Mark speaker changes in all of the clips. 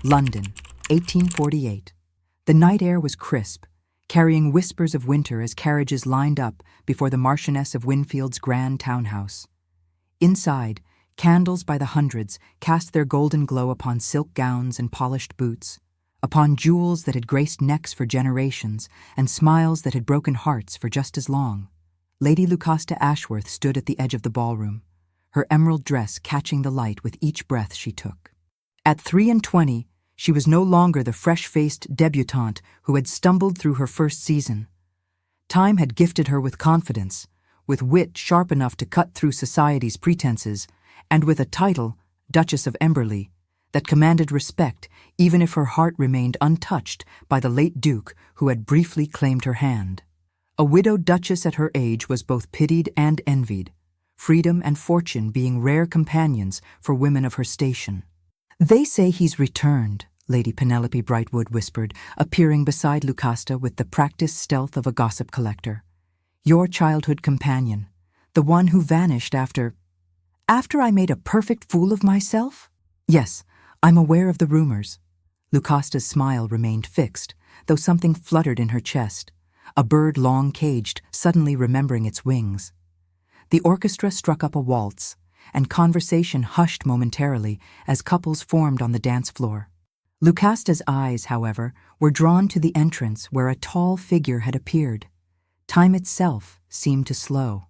Speaker 1: London, 1848. The night air was crisp, carrying whispers of winter as carriages lined up before the Marchioness of Winfield's grand townhouse. Inside, candles by the hundreds cast their golden glow upon silk gowns and polished boots, upon jewels that had graced necks for generations and smiles that had broken hearts for just as long. Lady Lucasta Ashworth stood at the edge of the ballroom, her emerald dress catching the light with each breath she took. At 23, she was no longer the fresh-faced debutante who had stumbled through her first season. Time had gifted her with confidence, with wit sharp enough to cut through society's pretenses, and with a title, Duchess of Emberley, that commanded respect even if her heart remained untouched by the late Duke who had briefly claimed her hand. A widowed duchess at her age was both pitied and envied, freedom and fortune being rare companions for women of her station. "They say he's returned," Lady Penelope Brightwood whispered, appearing beside Lucasta with the practiced stealth of a gossip collector. "Your childhood companion, the one who vanished after I made a perfect fool of myself?" "Yes, I'm aware of the rumors." Lucasta's smile remained fixed, though something fluttered in her chest, a bird long caged, suddenly remembering its wings. The orchestra struck up a waltz, and conversation hushed momentarily as couples formed on the dance floor. Lucasta's eyes, however, were drawn to the entrance where a tall figure had appeared. Time itself seemed to slow.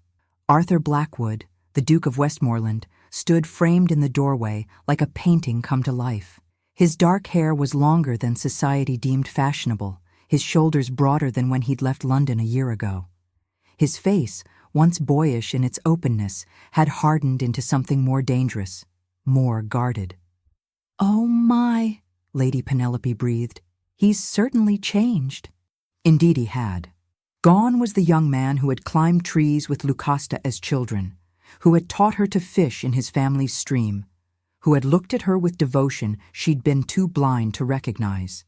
Speaker 1: Arthur Blackwood, the Duke of Westmoreland, stood framed in the doorway like a painting come to life. His dark hair was longer than society deemed fashionable, his shoulders broader than when he'd left London a year ago. His face, once boyish in its openness, had hardened into something more dangerous, more guarded. "Oh my," Lady Penelope breathed. "He's certainly changed." Indeed he had. Gone was the young man who had climbed trees with Lucasta as children, who had taught her to fish in his family's stream, who had looked at her with devotion she'd been too blind to recognize.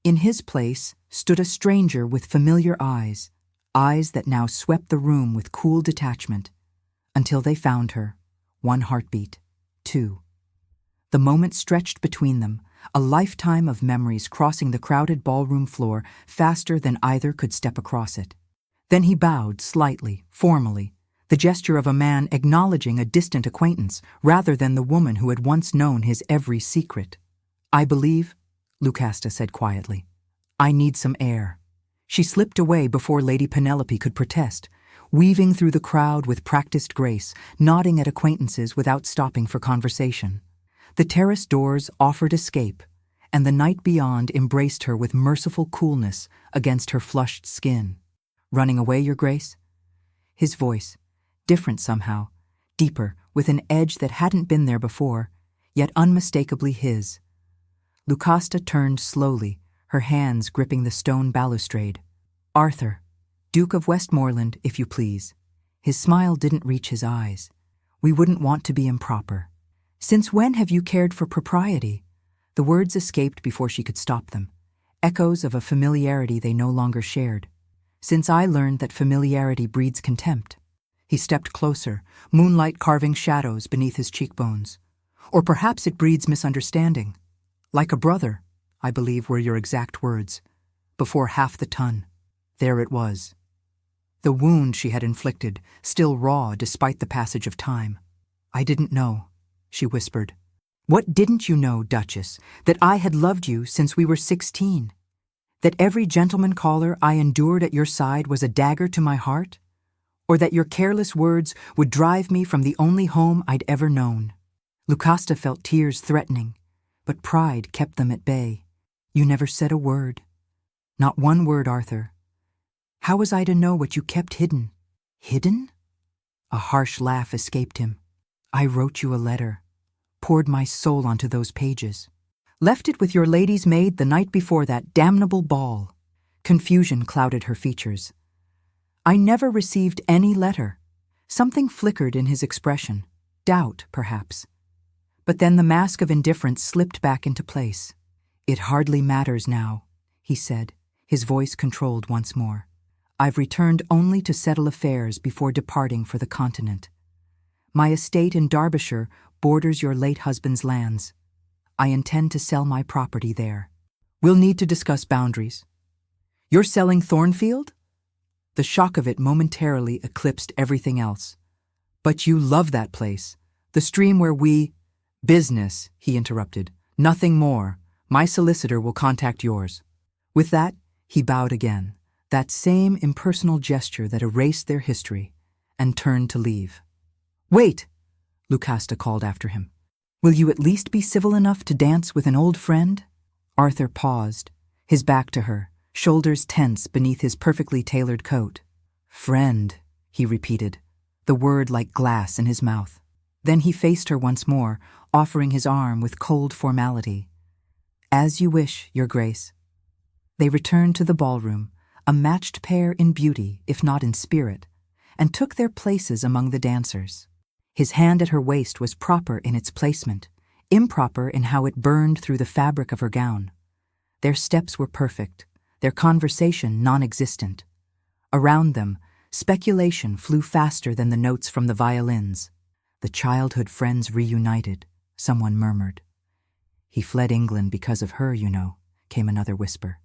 Speaker 1: In his place stood a stranger with familiar eyes, eyes that now swept the room with cool detachment, until they found her, one heartbeat, two. The moment stretched between them, a lifetime of memories crossing the crowded ballroom floor faster than either could step across it. Then he bowed slightly, formally, the gesture of a man acknowledging a distant acquaintance rather than the woman who had once known his every secret. "I believe," Lucasta said quietly, "I need some air." She slipped away before Lady Penelope could protest, weaving through the crowd with practiced grace, nodding at acquaintances without stopping for conversation. The terrace doors offered escape, and the night beyond embraced her with merciful coolness against her flushed skin. "Running away, Your Grace?" His voice, different somehow, deeper, with an edge that hadn't been there before, yet unmistakably his. Lucasta turned slowly, her hands gripping the stone balustrade. "Arthur, Duke of Westmoreland, if you please." His smile didn't reach his eyes. "We wouldn't want to be improper." "Since when have you cared for propriety?" The words escaped before she could stop them, echoes of a familiarity they no longer shared. "Since I learned that familiarity breeds contempt." He stepped closer, moonlight carving shadows beneath his cheekbones. "Or perhaps it breeds misunderstanding. Like a brother, I believe were your exact words, before half the ton." There it was. The wound she had inflicted, still raw despite the passage of time. "I didn't know," she whispered. "What didn't you know, Duchess? That I had loved you since we were 16? That every gentleman caller I endured at your side was a dagger to my heart? Or that your careless words would drive me from the only home I'd ever known?" Lucasta felt tears threatening, but pride kept them at bay. "You never said a word. Not one word, Arthur. How was I to know what you kept hidden?" "Hidden?" A harsh laugh escaped him. "I wrote you a letter, poured my soul onto those pages. Left it with your lady's maid the night before that damnable ball." Confusion clouded her features. "I never received any letter." Something flickered in his expression, doubt, perhaps. But then the mask of indifference slipped back into place. "It hardly matters now," he said, his voice controlled once more. "I've returned only to settle affairs before departing for the continent. My estate in Derbyshire borders your late husband's lands. I intend to sell my property there. We'll need to discuss boundaries. You're selling Thornfield? The shock of it momentarily eclipsed everything else. But you love that place. The stream where we— Business, he interrupted. Nothing more. My solicitor will contact yours. With that, he bowed again, that same impersonal gesture that erased their history, and turned to leave. Wait! Lucasta called after him. Will you at least be civil enough to dance with an old friend? Arthur paused, his back to her, shoulders tense beneath his perfectly tailored coat. Friend, he repeated, the word like glass in his mouth. Then he faced her once more, offering his arm with cold formality. As you wish, Your Grace. They returned to the ballroom, a matched pair in beauty, if not in spirit, and took their places among the dancers. His hand at her waist was proper in its placement, improper in how it burned through the fabric of her gown. Their steps were perfect, their conversation non-existent. Around them, speculation flew faster than the notes from the violins. The childhood friends reunited, someone murmured. He fled England because of her, you know, came another whisper.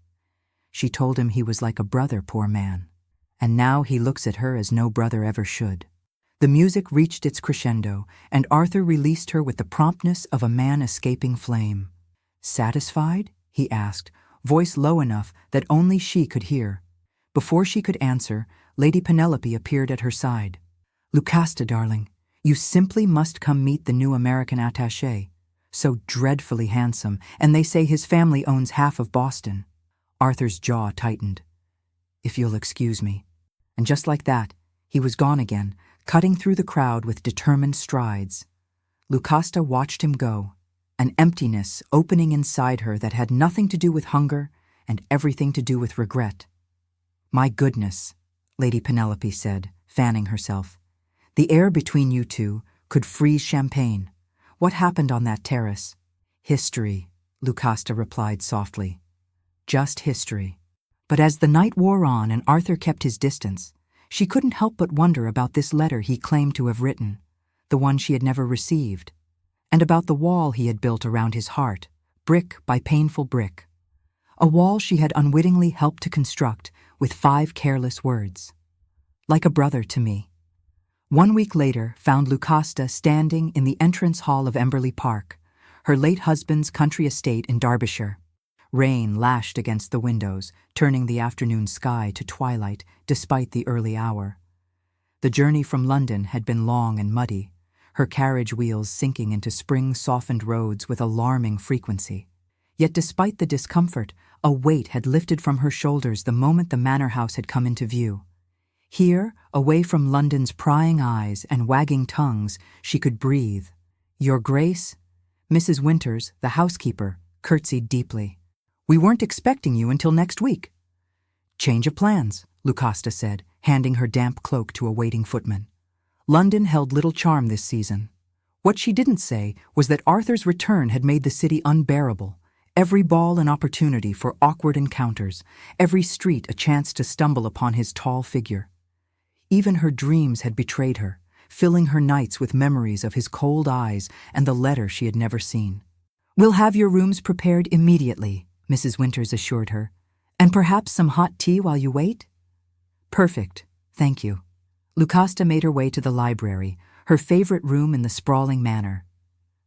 Speaker 1: She told him he was like a brother, poor man. And now he looks at her as no brother ever should. The music reached its crescendo, and Arthur released her with the promptness of a man escaping flame. Satisfied? He asked, voice low enough that only she could hear. Before she could answer, Lady Penelope appeared at her side. Lucasta, darling, you simply must come meet the new American attaché. So dreadfully handsome, and they say his family owns half of Boston. Arthur's jaw tightened. If you'll excuse me. And just like that, he was gone again, cutting through the crowd with determined strides. Lucasta watched him go, an emptiness opening inside her that had nothing to do with hunger and everything to do with regret. My goodness, Lady Penelope said, fanning herself. The air between you two could freeze champagne. What happened on that terrace? History, Lucasta replied softly. Just history. But as the night wore on and Arthur kept his distance, she couldn't help but wonder about this letter he claimed to have written, the one she had never received, and about the wall he had built around his heart, brick by painful brick. A wall she had unwittingly helped to construct with 5 careless words. Like a brother to me. 1 week later found Lucasta standing in the entrance hall of Emberley Park, her late husband's country estate in Derbyshire. Rain lashed against the windows, turning the afternoon sky to twilight despite the early hour. The journey from London had been long and muddy, her carriage wheels sinking into spring-softened roads with alarming frequency. Yet despite the discomfort, a weight had lifted from her shoulders the moment the manor house had come into view. Here, away from London's prying eyes and wagging tongues, she could breathe. Your Grace? Mrs. Winters, the housekeeper, curtsied deeply. We weren't expecting you until next week. Change of plans, Lucasta said, handing her damp cloak to a waiting footman. London held little charm this season. What she didn't say was that Arthur's return had made the city unbearable, every ball an opportunity for awkward encounters, every street a chance to stumble upon his tall figure. Even her dreams had betrayed her, filling her nights with memories of his cold eyes and the letter she had never seen. We'll have your rooms prepared immediately, Mrs. Winters assured her. And perhaps some hot tea while you wait? Perfect, thank you. Lucasta made her way to the library, her favorite room in the sprawling manor.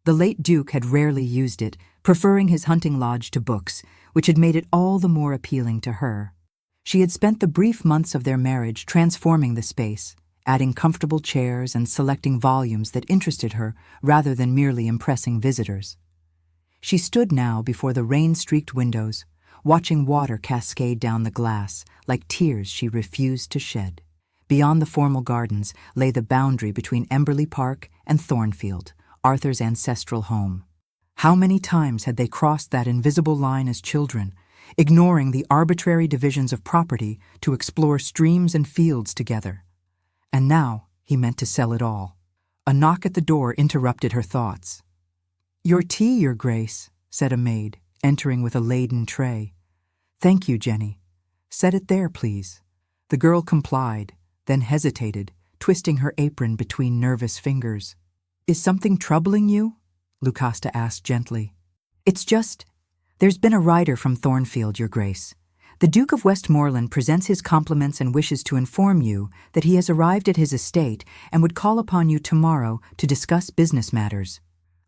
Speaker 1: The late Duke had rarely used it, preferring his hunting lodge to books, which had made it all the more appealing to her. She had spent the brief months of their marriage transforming the space, adding comfortable chairs and selecting volumes that interested her rather than merely impressing visitors. She stood now before the rain-streaked windows, watching water cascade down the glass like tears she refused to shed. Beyond the formal gardens lay the boundary between Emberley Park and Thornfield, Arthur's ancestral home. How many times had they crossed that invisible line as children, ignoring the arbitrary divisions of property to explore streams and fields together? And now he meant to sell it all. A knock at the door interrupted her thoughts. Your tea, Your Grace, said a maid, entering with a laden tray. Thank you, Jenny. Set it there, please. The girl complied, then hesitated, twisting her apron between nervous fingers. Is something troubling you? Lucasta asked gently. It's just, there's been a rider from Thornfield, Your Grace. The Duke of Westmoreland presents his compliments and wishes to inform you that he has arrived at his estate and would call upon you tomorrow to discuss business matters.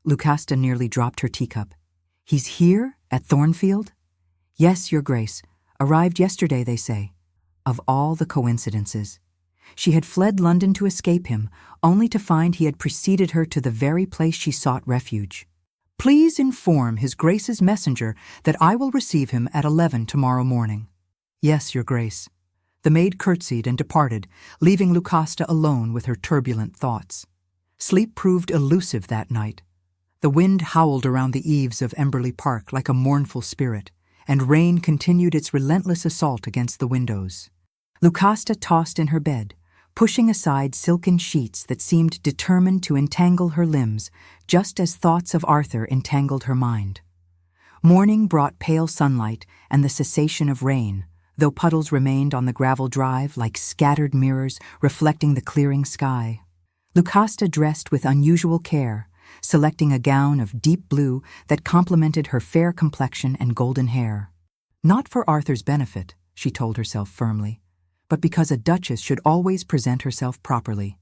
Speaker 1: Lucasta nearly dropped her teacup. He's here, at Thornfield? Yes, Your Grace. Arrived yesterday, they say. Of all the coincidences. She had fled London to escape him, only to find he had preceded her to the very place she sought refuge. Please inform His Grace's messenger that I will receive him at 11 tomorrow morning. Yes, Your Grace. The maid curtsied and departed, leaving Lucasta alone with her turbulent thoughts. Sleep proved elusive that night. The wind howled around the eaves of Emberley Park like a mournful spirit, and rain continued its relentless assault against the windows. Lucasta tossed in her bed, pushing aside silken sheets that seemed determined to entangle her limbs, just as thoughts of Arthur entangled her mind. Morning brought pale sunlight and the cessation of rain, though puddles remained on the gravel drive like scattered mirrors reflecting the clearing sky. Lucasta dressed with unusual care, selecting a gown of deep blue that complemented her fair complexion and golden hair. Not for Arthur's benefit, she told herself firmly, but because a duchess should always present herself properly.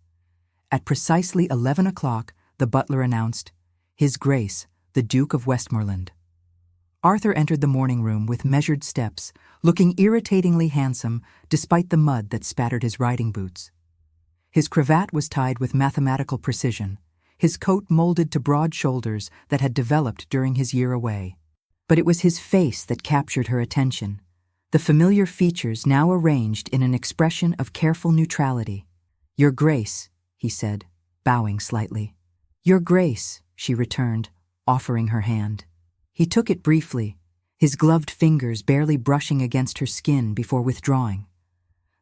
Speaker 1: At precisely 11 o'clock, the butler announced, His Grace, the Duke of Westmoreland. Arthur entered the morning room with measured steps, looking irritatingly handsome despite the mud that spattered his riding boots. His cravat was tied with mathematical precision, his coat molded to broad shoulders that had developed during his year away. But it was his face that captured her attention, the familiar features now arranged in an expression of careful neutrality. Your Grace, he said, bowing slightly. Your Grace, she returned, offering her hand. He took it briefly, his gloved fingers barely brushing against her skin before withdrawing.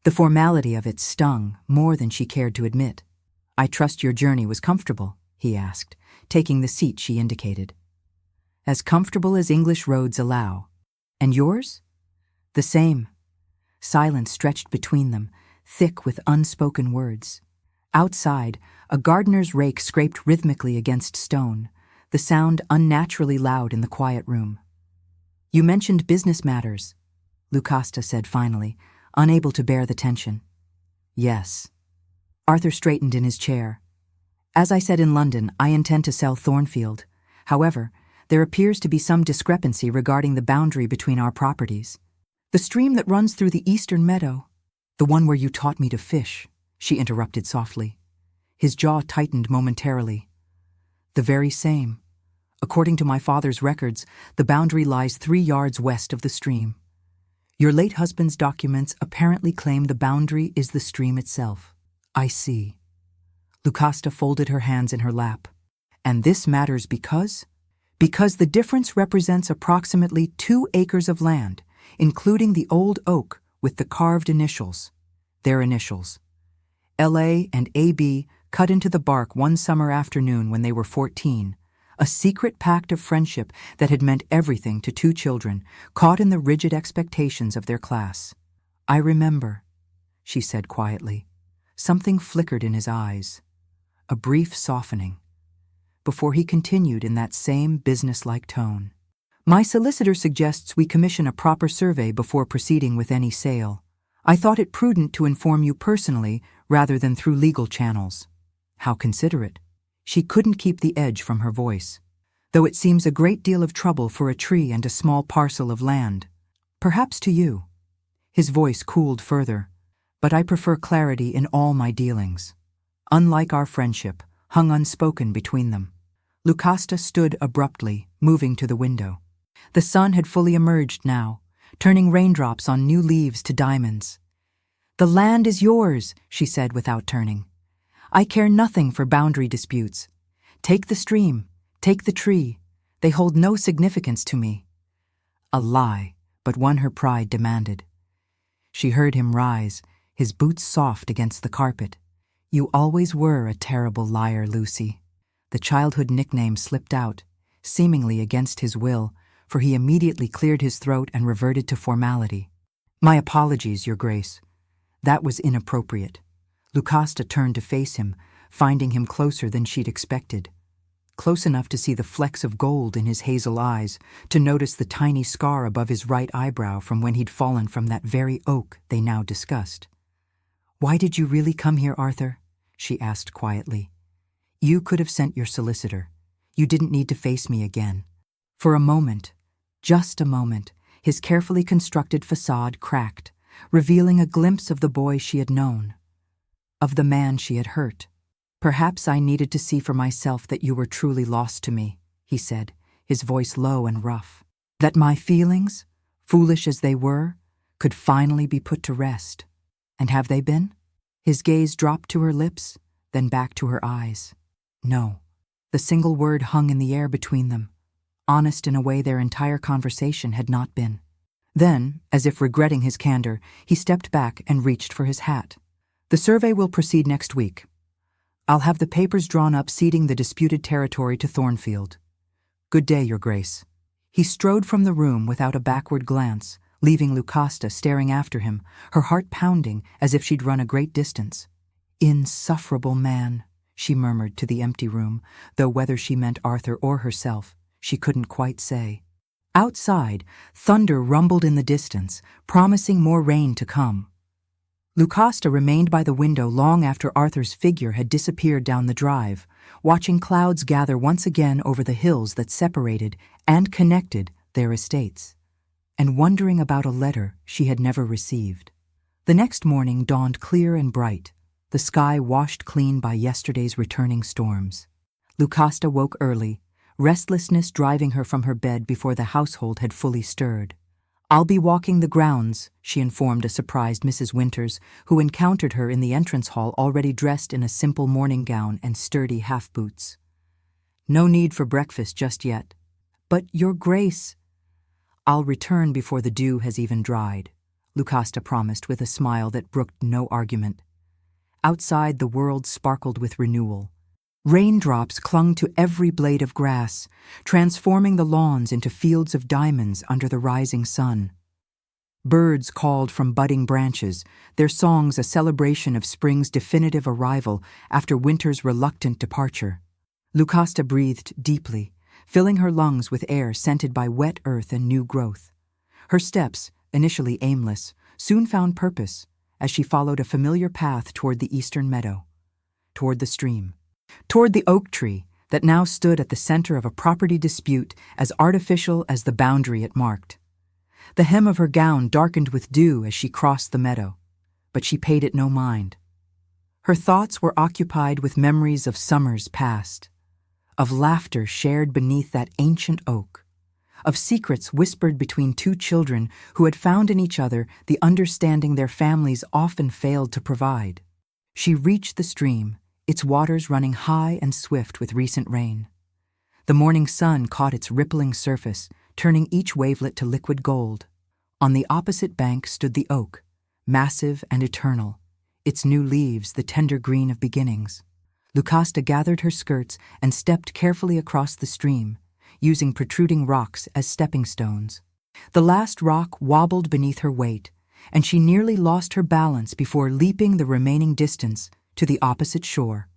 Speaker 1: The formality of it stung more than she cared to admit. I trust your journey was comfortable, he asked, taking the seat she indicated. As comfortable as English roads allow. And yours? The same. Silence stretched between them, thick with unspoken words. Outside, a gardener's rake scraped rhythmically against stone, the sound unnaturally loud in the quiet room. You mentioned business matters, Lucasta said finally, unable to bear the tension. Yes. Arthur straightened in his chair. As I said in London, I intend to sell Thornfield. However, there appears to be some discrepancy regarding the boundary between our properties. The stream that runs through the eastern meadow. The one where you taught me to fish, she interrupted softly. His jaw tightened momentarily. The very same. According to my father's records, the boundary lies 3 yards west of the stream. Your late husband's documents apparently claim the boundary is the stream itself. I see. Lucasta folded her hands in her lap. And this matters because? Because the difference represents approximately 2 acres of land, including the old oak with the carved initials. Their initials. L.A. and A.B. cut into the bark one summer afternoon when they were 14, a secret pact of friendship that had meant everything to 2 children, caught in the rigid expectations of their class. I remember, she said quietly. Something flickered in his eyes. A brief softening, before he continued in that same businesslike tone. My solicitor suggests we commission a proper survey before proceeding with any sale. I thought it prudent to inform you personally rather than through legal channels. How considerate. She couldn't keep the edge from her voice. Though it seems a great deal of trouble for a tree and a small parcel of land. Perhaps to you. His voice cooled further. But I prefer clarity in all my dealings. Unlike our friendship, hung unspoken between them. Lucasta stood abruptly, moving to the window. The sun had fully emerged now, turning raindrops on new leaves to diamonds. The land is yours, she said without turning. I care nothing for boundary disputes. Take the stream, take the tree. They hold no significance to me. A lie, but one her pride demanded. She heard him rise, his boots soft against the carpet. You always were a terrible liar, Lucy. The childhood nickname slipped out, seemingly against his will, for he immediately cleared his throat and reverted to formality. My apologies, Your Grace. That was inappropriate. Lucasta turned to face him, finding him closer than she'd expected. close enough to see the flecks of gold in his hazel eyes, to notice the tiny scar above his right eyebrow from when he'd fallen from that very oak they now discussed. "Why did you really come here, Arthur?" she asked quietly. "You could have sent your solicitor. You didn't need to face me again." For a moment, just a moment, his carefully constructed facade cracked, revealing a glimpse of the boy she had known, of the man she had hurt. "Perhaps I needed to see for myself that you were truly lost to me," he said, his voice low and rough. "That my feelings, foolish as they were, could finally be put to rest. And have they been?" His gaze dropped to her lips, then back to her eyes. No. The single word hung in the air between them, honest in a way their entire conversation had not been. Then, as if regretting his candor, he stepped back and reached for his hat. "The survey will proceed next week. I'll have the papers drawn up ceding the disputed territory to Thornfield. Good day, Your Grace." He strode from the room without a backward glance, leaving Lucasta staring after him, her heart pounding as if she'd run a great distance. "Insufferable man," she murmured to the empty room, though whether she meant Arthur or herself, she couldn't quite say. Outside, thunder rumbled in the distance, promising more rain to come. Lucasta remained by the window long after Arthur's figure had disappeared down the drive, watching clouds gather once again over the hills that separated and connected their estates, and wondering about a letter she had never received. The next morning dawned clear and bright, the sky washed clean by yesterday's returning storms. Lucasta woke early, restlessness driving her from her bed before the household had fully stirred. "I'll be walking the grounds," she informed a surprised Mrs. Winters, who encountered her in the entrance hall already dressed in a simple morning gown and sturdy half-boots. "No need for breakfast just yet." "But, Your Grace—" "I'll return before the dew has even dried," Lucasta promised with a smile that brooked no argument. Outside, the world sparkled with renewal. Raindrops clung to every blade of grass, transforming the lawns into fields of diamonds under the rising sun. Birds called from budding branches, their songs a celebration of spring's definitive arrival after winter's reluctant departure. Lucasta breathed deeply, filling her lungs with air scented by wet earth and new growth. Her steps, initially aimless, soon found purpose as she followed a familiar path toward the eastern meadow, toward the stream, toward the oak tree that now stood at the center of a property dispute as artificial as the boundary it marked. The hem of her gown darkened with dew as she crossed the meadow, but she paid it no mind. Her thoughts were occupied with memories of summers past, of laughter shared beneath that ancient oak, of secrets whispered between two children who had found in each other the understanding their families often failed to provide. She reached the stream, its waters running high and swift with recent rain. The morning sun caught its rippling surface, turning each wavelet to liquid gold. On the opposite bank stood the oak, massive and eternal, its new leaves the tender green of beginnings. Lucasta gathered her skirts and stepped carefully across the stream, using protruding rocks as stepping stones. The last rock wobbled beneath her weight, and she nearly lost her balance before leaping the remaining distance to the opposite shore.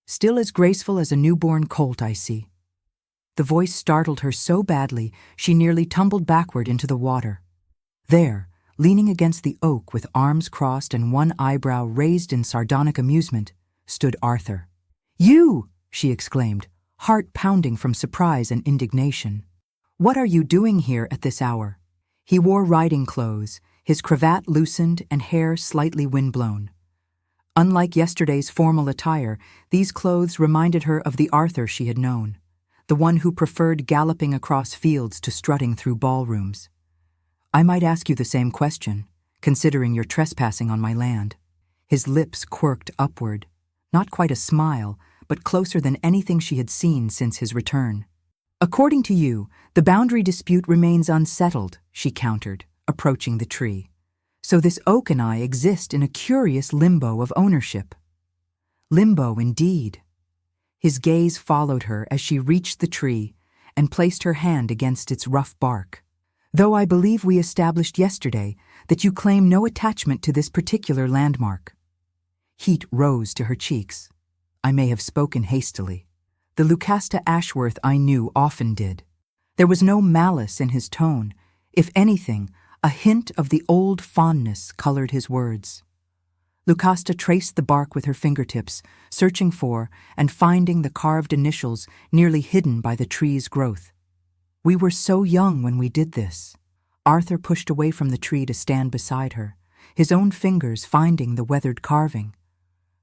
Speaker 1: "Still as graceful as a newborn colt, I see." The voice startled her so badly she nearly tumbled backward into the water. There, leaning against the oak with arms crossed and one eyebrow raised in sardonic amusement, stood Arthur. "You!" she exclaimed, heart pounding from surprise and indignation. "What are you doing here at this hour?" He wore riding clothes, his cravat loosened and hair slightly windblown. Unlike yesterday's formal attire, these clothes reminded her of the Arthur she had known, the one who preferred galloping across fields to strutting through ballrooms. "I might ask you the same question, considering you're trespassing on my land." His lips quirked upward, not quite a smile, but closer than anything she had seen since his return. "According to you, the boundary dispute remains unsettled," she countered, approaching the tree. "So this oak and I exist in a curious limbo of ownership." Limbo, indeed. His gaze followed her as she reached the tree and placed her hand against its rough bark. "Though I believe we established yesterday that you claim no attachment to this particular landmark." Heat rose to her cheeks. I may have spoken hastily. The Lucasta Ashworth I knew often did. There was no malice in his tone. If anything, a hint of the old fondness colored his words. Lucasta traced the bark with her fingertips, searching for and finding the carved initials nearly hidden by the tree's growth. We were so young when we did this. Arthur pushed away from the tree to stand beside her, his own fingers finding the weathered carving.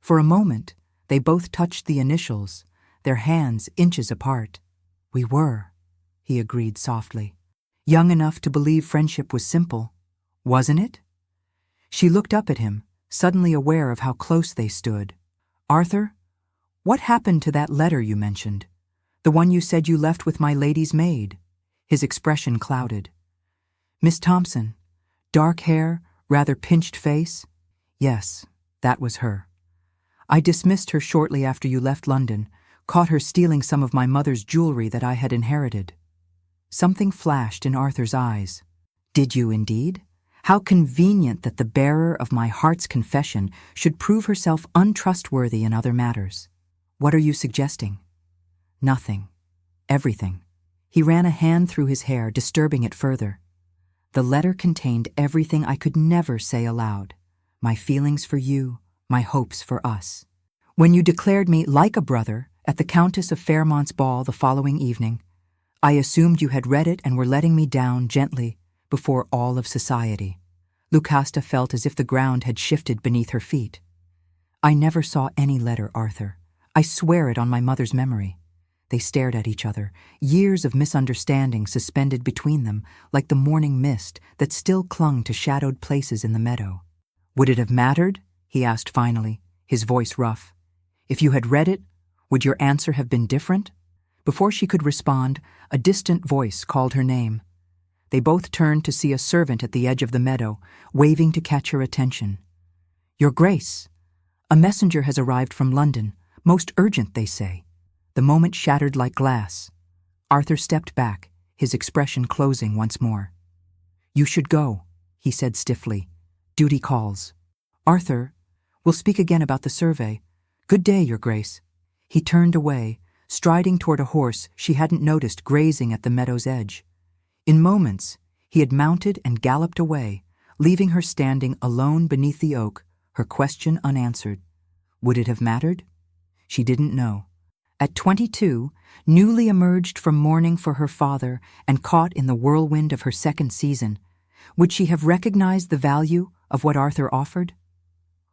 Speaker 1: For a moment, they both touched the initials, their hands inches apart. We were, he agreed softly, young enough to believe friendship was simple, wasn't it? She looked up at him, suddenly aware of how close they stood. Arthur, what happened to that letter you mentioned? The one you said you left with my lady's maid? His expression clouded. Miss Thompson, dark hair, rather pinched face? Yes, that was her. I dismissed her shortly after you left London, caught her stealing some of my mother's jewelry that I had inherited. Something flashed in Arthur's eyes. Did you indeed? How convenient that the bearer of my heart's confession should prove herself untrustworthy in other matters. What are you suggesting? Nothing. Everything. He ran a hand through his hair, disturbing it further. The letter contained everything I could never say aloud. My feelings for you, my hopes for us. When you declared me like a brother at the Countess of Fairmont's ball the following evening, I assumed you had read it and were letting me down gently before all of society. Lucasta felt as if the ground had shifted beneath her feet. I never saw any letter, Arthur. I swear it on my mother's memory. They stared at each other, years of misunderstanding suspended between them like the morning mist that still clung to shadowed places in the meadow. Would it have mattered? He asked finally, his voice rough. If you had read it, would your answer have been different? Before she could respond, a distant voice called her name. They both turned to see a servant at the edge of the meadow, waving to catch her attention. Your Grace, a messenger has arrived from London, most urgent, they say. The moment shattered like glass. Arthur stepped back, his expression closing once more. You should go, he said stiffly. Duty calls. Arthur, we'll speak again about the survey. Good day, Your Grace. He turned away, striding toward a horse she hadn't noticed grazing at the meadow's edge. In moments, he had mounted and galloped away, leaving her standing alone beneath the oak, her question unanswered. Would it have mattered? She didn't know. At 22, newly emerged from mourning for her father and caught in the whirlwind of her second season, would she have recognized the value of what Arthur offered?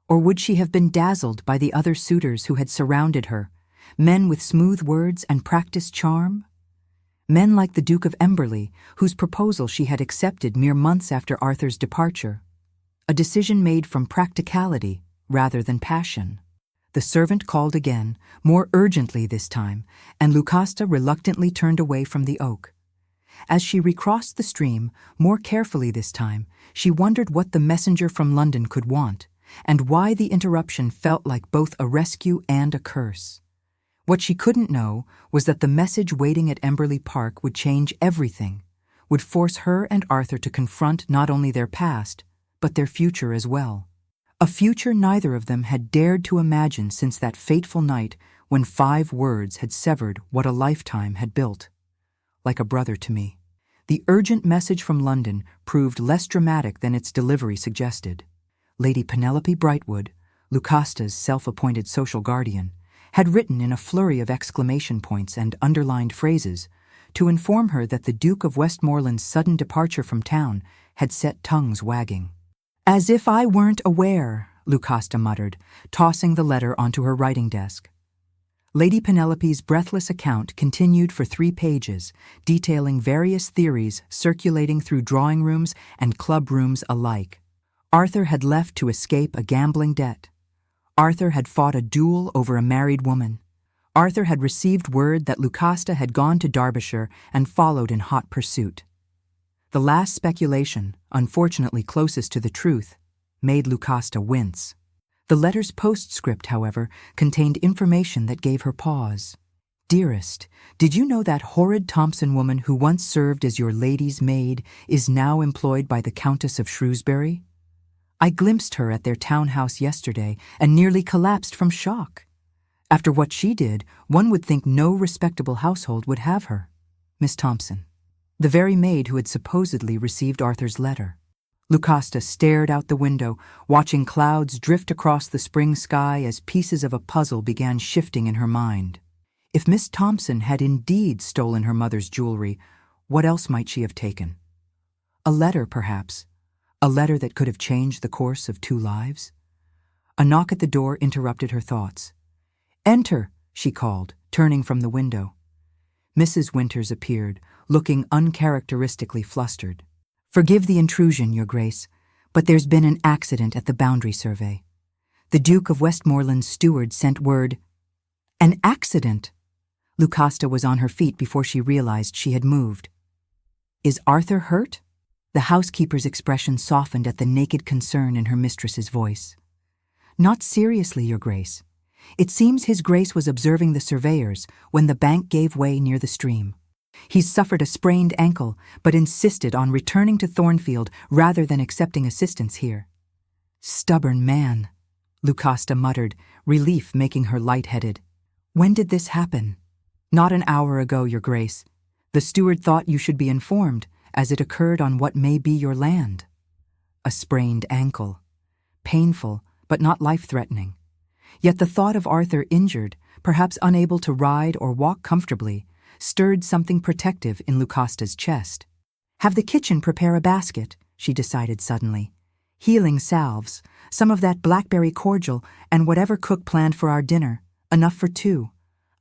Speaker 1: Or would she have been dazzled by the other suitors who had surrounded her, men with smooth words and practiced charm? Men like the Duke of Emberley, whose proposal she had accepted mere months after Arthur's departure. A decision made from practicality rather than passion. The servant called again, more urgently this time, and Lucasta reluctantly turned away from the oak. As she recrossed the stream, more carefully this time, she wondered what the messenger from London could want, and why the interruption felt like both a rescue and a curse. What she couldn't know was that the message waiting at Emberley Park would change everything, would force her and Arthur to confront not only their past, but their future as well. A future neither of them had dared to imagine since that fateful night when 5 words had severed what a lifetime had built. Like a brother to me. The urgent message from London proved less dramatic than its delivery suggested. Lady Penelope Brightwood, Lucasta's self-appointed social guardian, had written in a flurry of exclamation points and underlined phrases to inform her that the Duke of Westmoreland's sudden departure from town had set tongues wagging. As if I weren't aware, Lucasta muttered, tossing the letter onto her writing desk. Lady Penelope's breathless account continued for 3 pages, detailing various theories circulating through drawing rooms and club rooms alike. Arthur had left to escape a gambling debt. Arthur had fought a duel over a married woman. Arthur had received word that Lucasta had gone to Derbyshire and followed in hot pursuit. The last speculation, unfortunately closest to the truth, made Lucasta wince. The letter's postscript, however, contained information that gave her pause. Dearest, did you know that horrid Thompson woman who once served as your lady's maid is now employed by the Countess of Shrewsbury? I glimpsed her at their townhouse yesterday and nearly collapsed from shock. After what she did, one would think no respectable household would have her. Miss Thompson, the very maid who had supposedly received Arthur's letter. Lucasta stared out the window, watching clouds drift across the spring sky as pieces of a puzzle began shifting in her mind. If Miss Thompson had indeed stolen her mother's jewelry, what else might she have taken? A letter, perhaps. A letter that could have changed the course of 2 lives? A knock at the door interrupted her thoughts. "Enter," she called, turning from the window. Mrs. Winters appeared, looking uncharacteristically flustered. "Forgive the intrusion, Your Grace, but there's been an accident at the boundary survey. The Duke of Westmoreland's steward sent word—" "An accident?" Lucasta was on her feet before she realized she had moved. "Is Arthur hurt?" The housekeeper's expression softened at the naked concern in her mistress's voice. "Not seriously, Your Grace. It seems His Grace was observing the surveyors when the bank gave way near the stream. He's suffered a sprained ankle, but insisted on returning to Thornfield rather than accepting assistance here." "Stubborn man," Lucasta muttered, relief making her lightheaded. "When did this happen?" "Not an hour ago, Your Grace. The steward thought you should be informed, as it occurred on what may be your land." A sprained ankle. Painful, but not life-threatening. Yet the thought of Arthur injured, perhaps unable to ride or walk comfortably, stirred something protective in Lucasta's chest. "Have the kitchen prepare a basket," she decided suddenly. "Healing salves, some of that blackberry cordial, and whatever cook planned for our dinner. Enough for 2.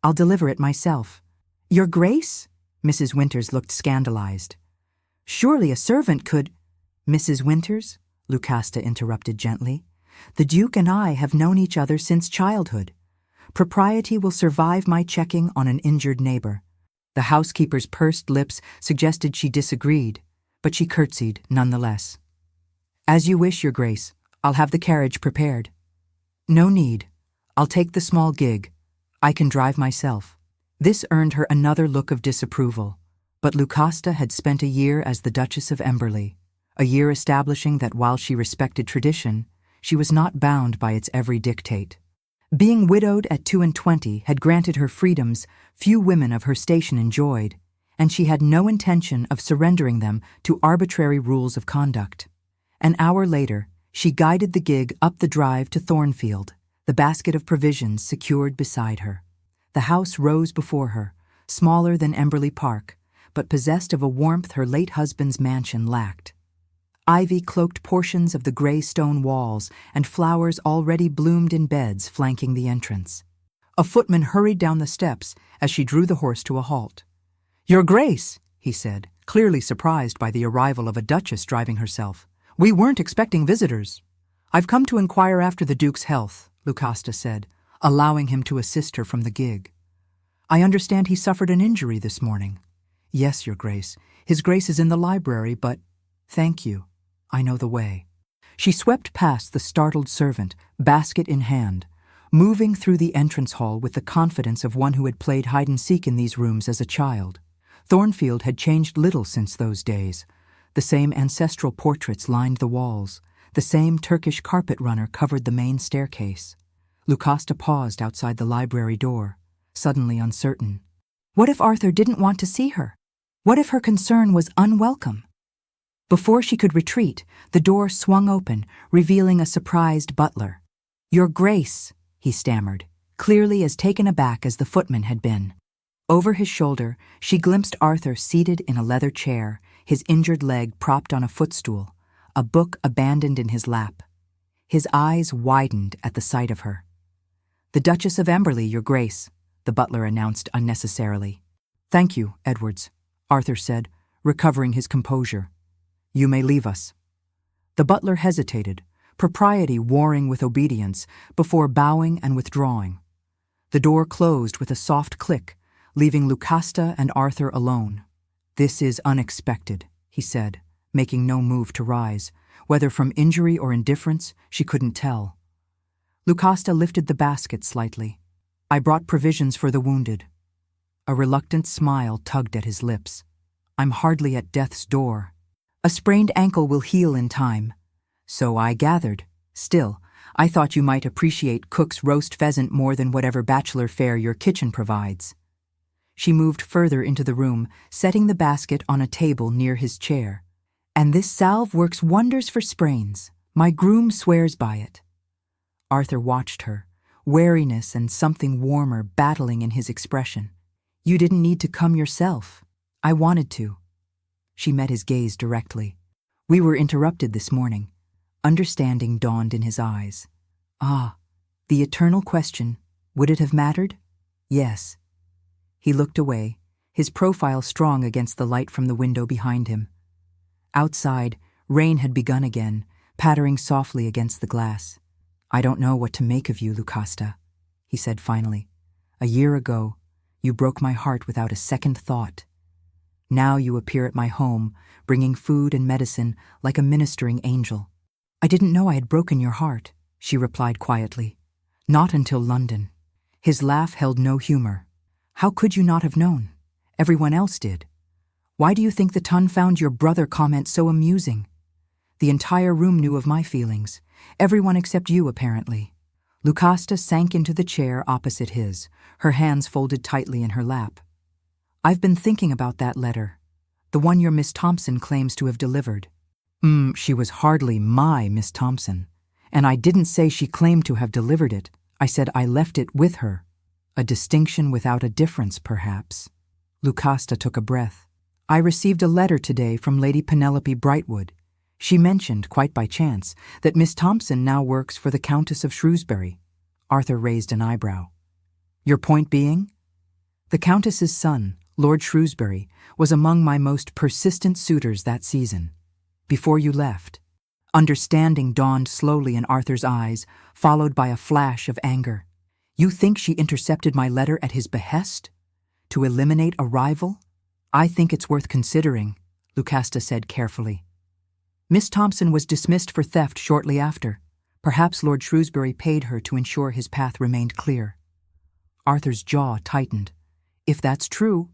Speaker 1: I'll deliver it myself." "Your Grace?" Mrs. Winters looked scandalized. "Surely a servant could—" "Mrs. Winters," Lucasta interrupted gently, "the Duke and I have known each other since childhood. Propriety will survive my checking on an injured neighbor." The housekeeper's pursed lips suggested she disagreed, but she curtsied nonetheless. "As you wish, Your Grace. I'll have the carriage prepared." "No need. I'll take the small gig. I can drive myself." This earned her another look of disapproval, but Lucasta had spent a year as the Duchess of Emberley, a year establishing that while she respected tradition, she was not bound by its every dictate. Being widowed at 22 had granted her freedoms few women of her station enjoyed, and she had no intention of surrendering them to arbitrary rules of conduct. An hour later, she guided the gig up the drive to Thornfield, the basket of provisions secured beside her. The house rose before her, smaller than Emberley Park, but possessed of a warmth her late husband's mansion lacked. Ivy cloaked portions of the gray stone walls, and flowers already bloomed in beds flanking the entrance. A footman hurried down the steps as she drew the horse to a halt. "Your Grace," he said, clearly surprised by the arrival of a duchess driving herself. "We weren't expecting visitors." "I've come to inquire after the Duke's health," Lucasta said, allowing him to assist her from the gig. "I understand he suffered an injury this morning." "Yes, Your Grace. His Grace is in the library, but—" "Thank you. I know the way." She swept past the startled servant, basket in hand, moving through the entrance hall with the confidence of one who had played hide-and-seek in these rooms as a child. Thornfield had changed little since those days. The same ancestral portraits lined the walls. The same Turkish carpet runner covered the main staircase. Lucasta paused outside the library door, suddenly uncertain. What if Arthur didn't want to see her? What if her concern was unwelcome? Before she could retreat, the door swung open, revealing a surprised butler. "Your Grace," he stammered, clearly as taken aback as the footman had been. Over his shoulder, she glimpsed Arthur seated in a leather chair, his injured leg propped on a footstool, a book abandoned in his lap. His eyes widened at the sight of her. "The Duchess of Emberley, Your Grace," the butler announced unnecessarily. "Thank you, Edwards," Arthur said, recovering his composure. "You may leave us." The butler hesitated, propriety warring with obedience, before bowing and withdrawing. The door closed with a soft click, leaving Lucasta and Arthur alone. "This is unexpected," he said, making no move to rise. Whether from injury or indifference, she couldn't tell. Lucasta lifted the basket slightly. "I brought provisions for the wounded." A reluctant smile tugged at his lips. "I'm hardly at death's door. A sprained ankle will heal in time." "So I gathered. Still, I thought you might appreciate cook's roast pheasant more than whatever bachelor fare your kitchen provides." She moved further into the room, setting the basket on a table near his chair. "And this salve works wonders for sprains. My groom swears by it." Arthur watched her, wariness and something warmer battling in his expression. "You didn't need to come yourself. I wanted to." She met his gaze directly. "We were interrupted this morning." Understanding dawned in his eyes. "Ah, the eternal question, would it have mattered?" "Yes." He looked away, his profile strong against the light from the window behind him. Outside, rain had begun again, pattering softly against the glass. "I don't know what to make of you, Lucasta," he said finally. "A year ago, you broke my heart without a second thought. Now you appear at my home, bringing food and medicine like a ministering angel." "I didn't know I had broken your heart," she replied quietly. "Not until London." His laugh held no humor. "How could you not have known? Everyone else did. Why do you think the ton found your brother comment so amusing? The entire room knew of my feelings. Everyone except you, apparently." Lucasta sank into the chair opposite his, her hands folded tightly in her lap. "I've been thinking about that letter, the one your Miss Thompson claims to have delivered." She was hardly my Miss Thompson. And I didn't say she claimed to have delivered it. I said I left it with her. A distinction without a difference, perhaps." Lucasta took a breath. "I received a letter today from Lady Penelope Brightwood. She mentioned, quite by chance, that Miss Thompson now works for the Countess of Shrewsbury." Arthur raised an eyebrow. "Your point being?" "The Countess's son, Lord Shrewsbury, was among my most persistent suitors that season. Before you left." Understanding dawned slowly in Arthur's eyes, followed by a flash of anger. "You think she intercepted my letter at his behest? To eliminate a rival?" "I think it's worth considering," Lucasta said carefully. "Miss Thompson was dismissed for theft shortly after. Perhaps Lord Shrewsbury paid her to ensure his path remained clear." Arthur's jaw tightened. "If that's true—"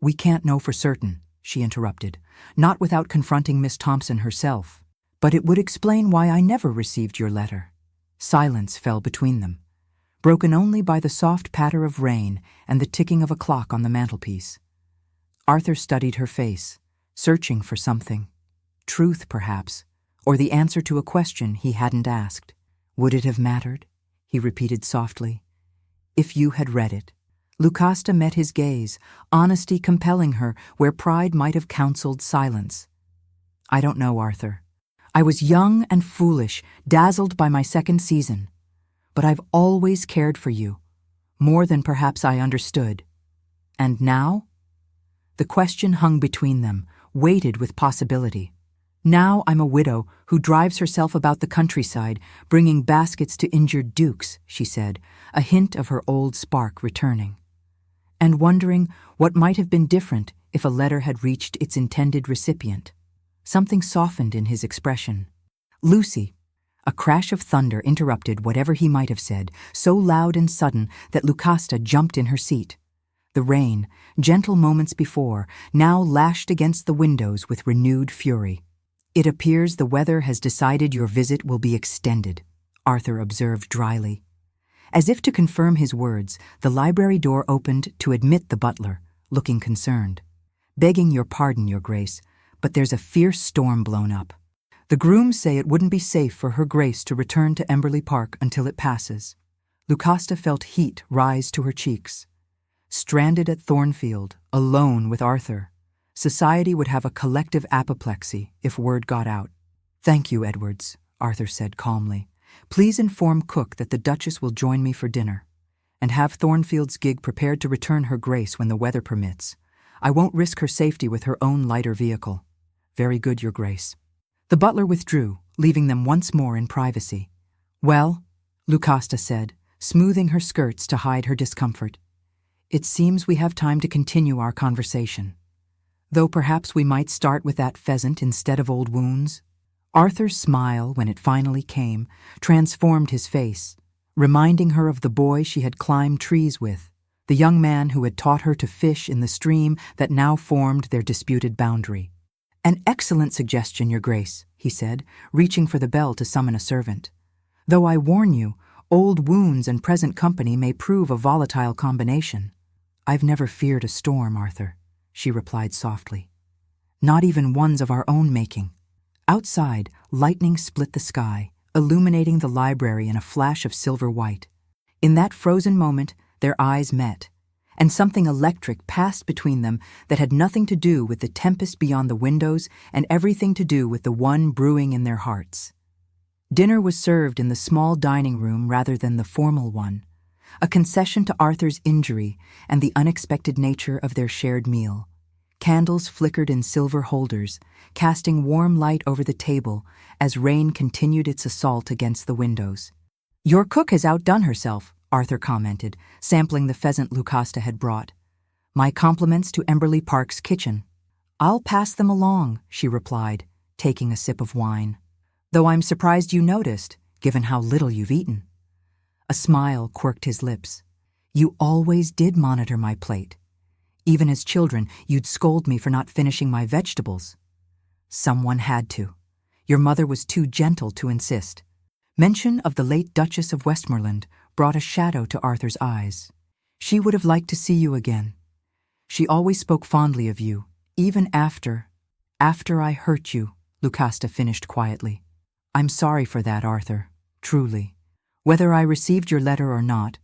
Speaker 1: "We can't know for certain," she interrupted, "not without confronting Miss Thompson herself. But it would explain why I never received your letter." Silence fell between them, broken only by the soft patter of rain and the ticking of a clock on the mantelpiece. Arthur studied her face, searching for something. Truth, perhaps, or the answer to a question he hadn't asked. "Would it have mattered?" he repeated softly. "If you had read it." Lucasta met his gaze, honesty compelling her where pride might have counseled silence. "I don't know, Arthur. I was young and foolish, dazzled by my second season. But I've always cared for you, more than perhaps I understood. And now?" The question hung between them, weighted with possibility. "Now I'm a widow who drives herself about the countryside, bringing baskets to injured dukes," she said, a hint of her old spark returning. "And wondering what might have been different if a letter had reached its intended recipient." Something softened in his expression. "Lucy!" A crash of thunder interrupted whatever he might have said, so loud and sudden that Lucasta jumped in her seat. The rain, gentle moments before, now lashed against the windows with renewed fury. "It appears the weather has decided your visit will be extended," Arthur observed dryly. As if to confirm his words, the library door opened to admit the butler, looking concerned. "Begging your pardon, Your Grace, but there's a fierce storm blown up. The grooms say it wouldn't be safe for Her Grace to return to Emberley Park until it passes." Lucasta felt heat rise to her cheeks. Stranded at Thornfield, alone with Arthur, society would have a collective apoplexy if word got out. "Thank you, Edwards," Arthur said calmly. "Please inform Cook that the Duchess will join me for dinner, and have Thornfield's gig prepared to return Her Grace when the weather permits. I won't risk her safety with her own lighter vehicle." "Very good, Your Grace." The butler withdrew, leaving them once more in privacy. "Well," Lucasta said, smoothing her skirts to hide her discomfort, "it seems we have time to continue our conversation. Though perhaps we might start with that pheasant instead of old wounds." Arthur's smile, when it finally came, transformed his face, reminding her of the boy she had climbed trees with, the young man who had taught her to fish in the stream that now formed their disputed boundary. "An excellent suggestion, Your Grace," he said, reaching for the bell to summon a servant. Though I warn you, old wounds and present company may prove a volatile combination. I've never feared a storm, Arthur, she replied softly. Not even ones of our own making. Outside, lightning split the sky, illuminating the library in a flash of silver white. In that frozen moment, their eyes met, and something electric passed between them that had nothing to do with the tempest beyond the windows and everything to do with the one brewing in their hearts. Dinner was served in the small dining room rather than the formal one, a concession to Arthur's injury and the unexpected nature of their shared meal. Candles flickered in silver holders, casting warm light over the table as rain continued its assault against the windows. "Your cook has outdone herself," Arthur commented, sampling the pheasant Lucasta had brought. "My compliments to Emberley Park's kitchen." "I'll pass them along," she replied, taking a sip of wine. "Though I'm surprised you noticed, given how little you've eaten." A smile quirked his lips. "You always did monitor my plate. Even as children, you'd scold me for not finishing my vegetables." "Someone had to. Your mother was too gentle to insist." Mention of the late Duchess of Westmoreland brought a shadow to Arthur's eyes. "She would have liked to see you again. She always spoke fondly of you, even after I hurt you," Lucasta finished quietly. "I'm sorry for that, Arthur, truly. Whether I received your letter or not,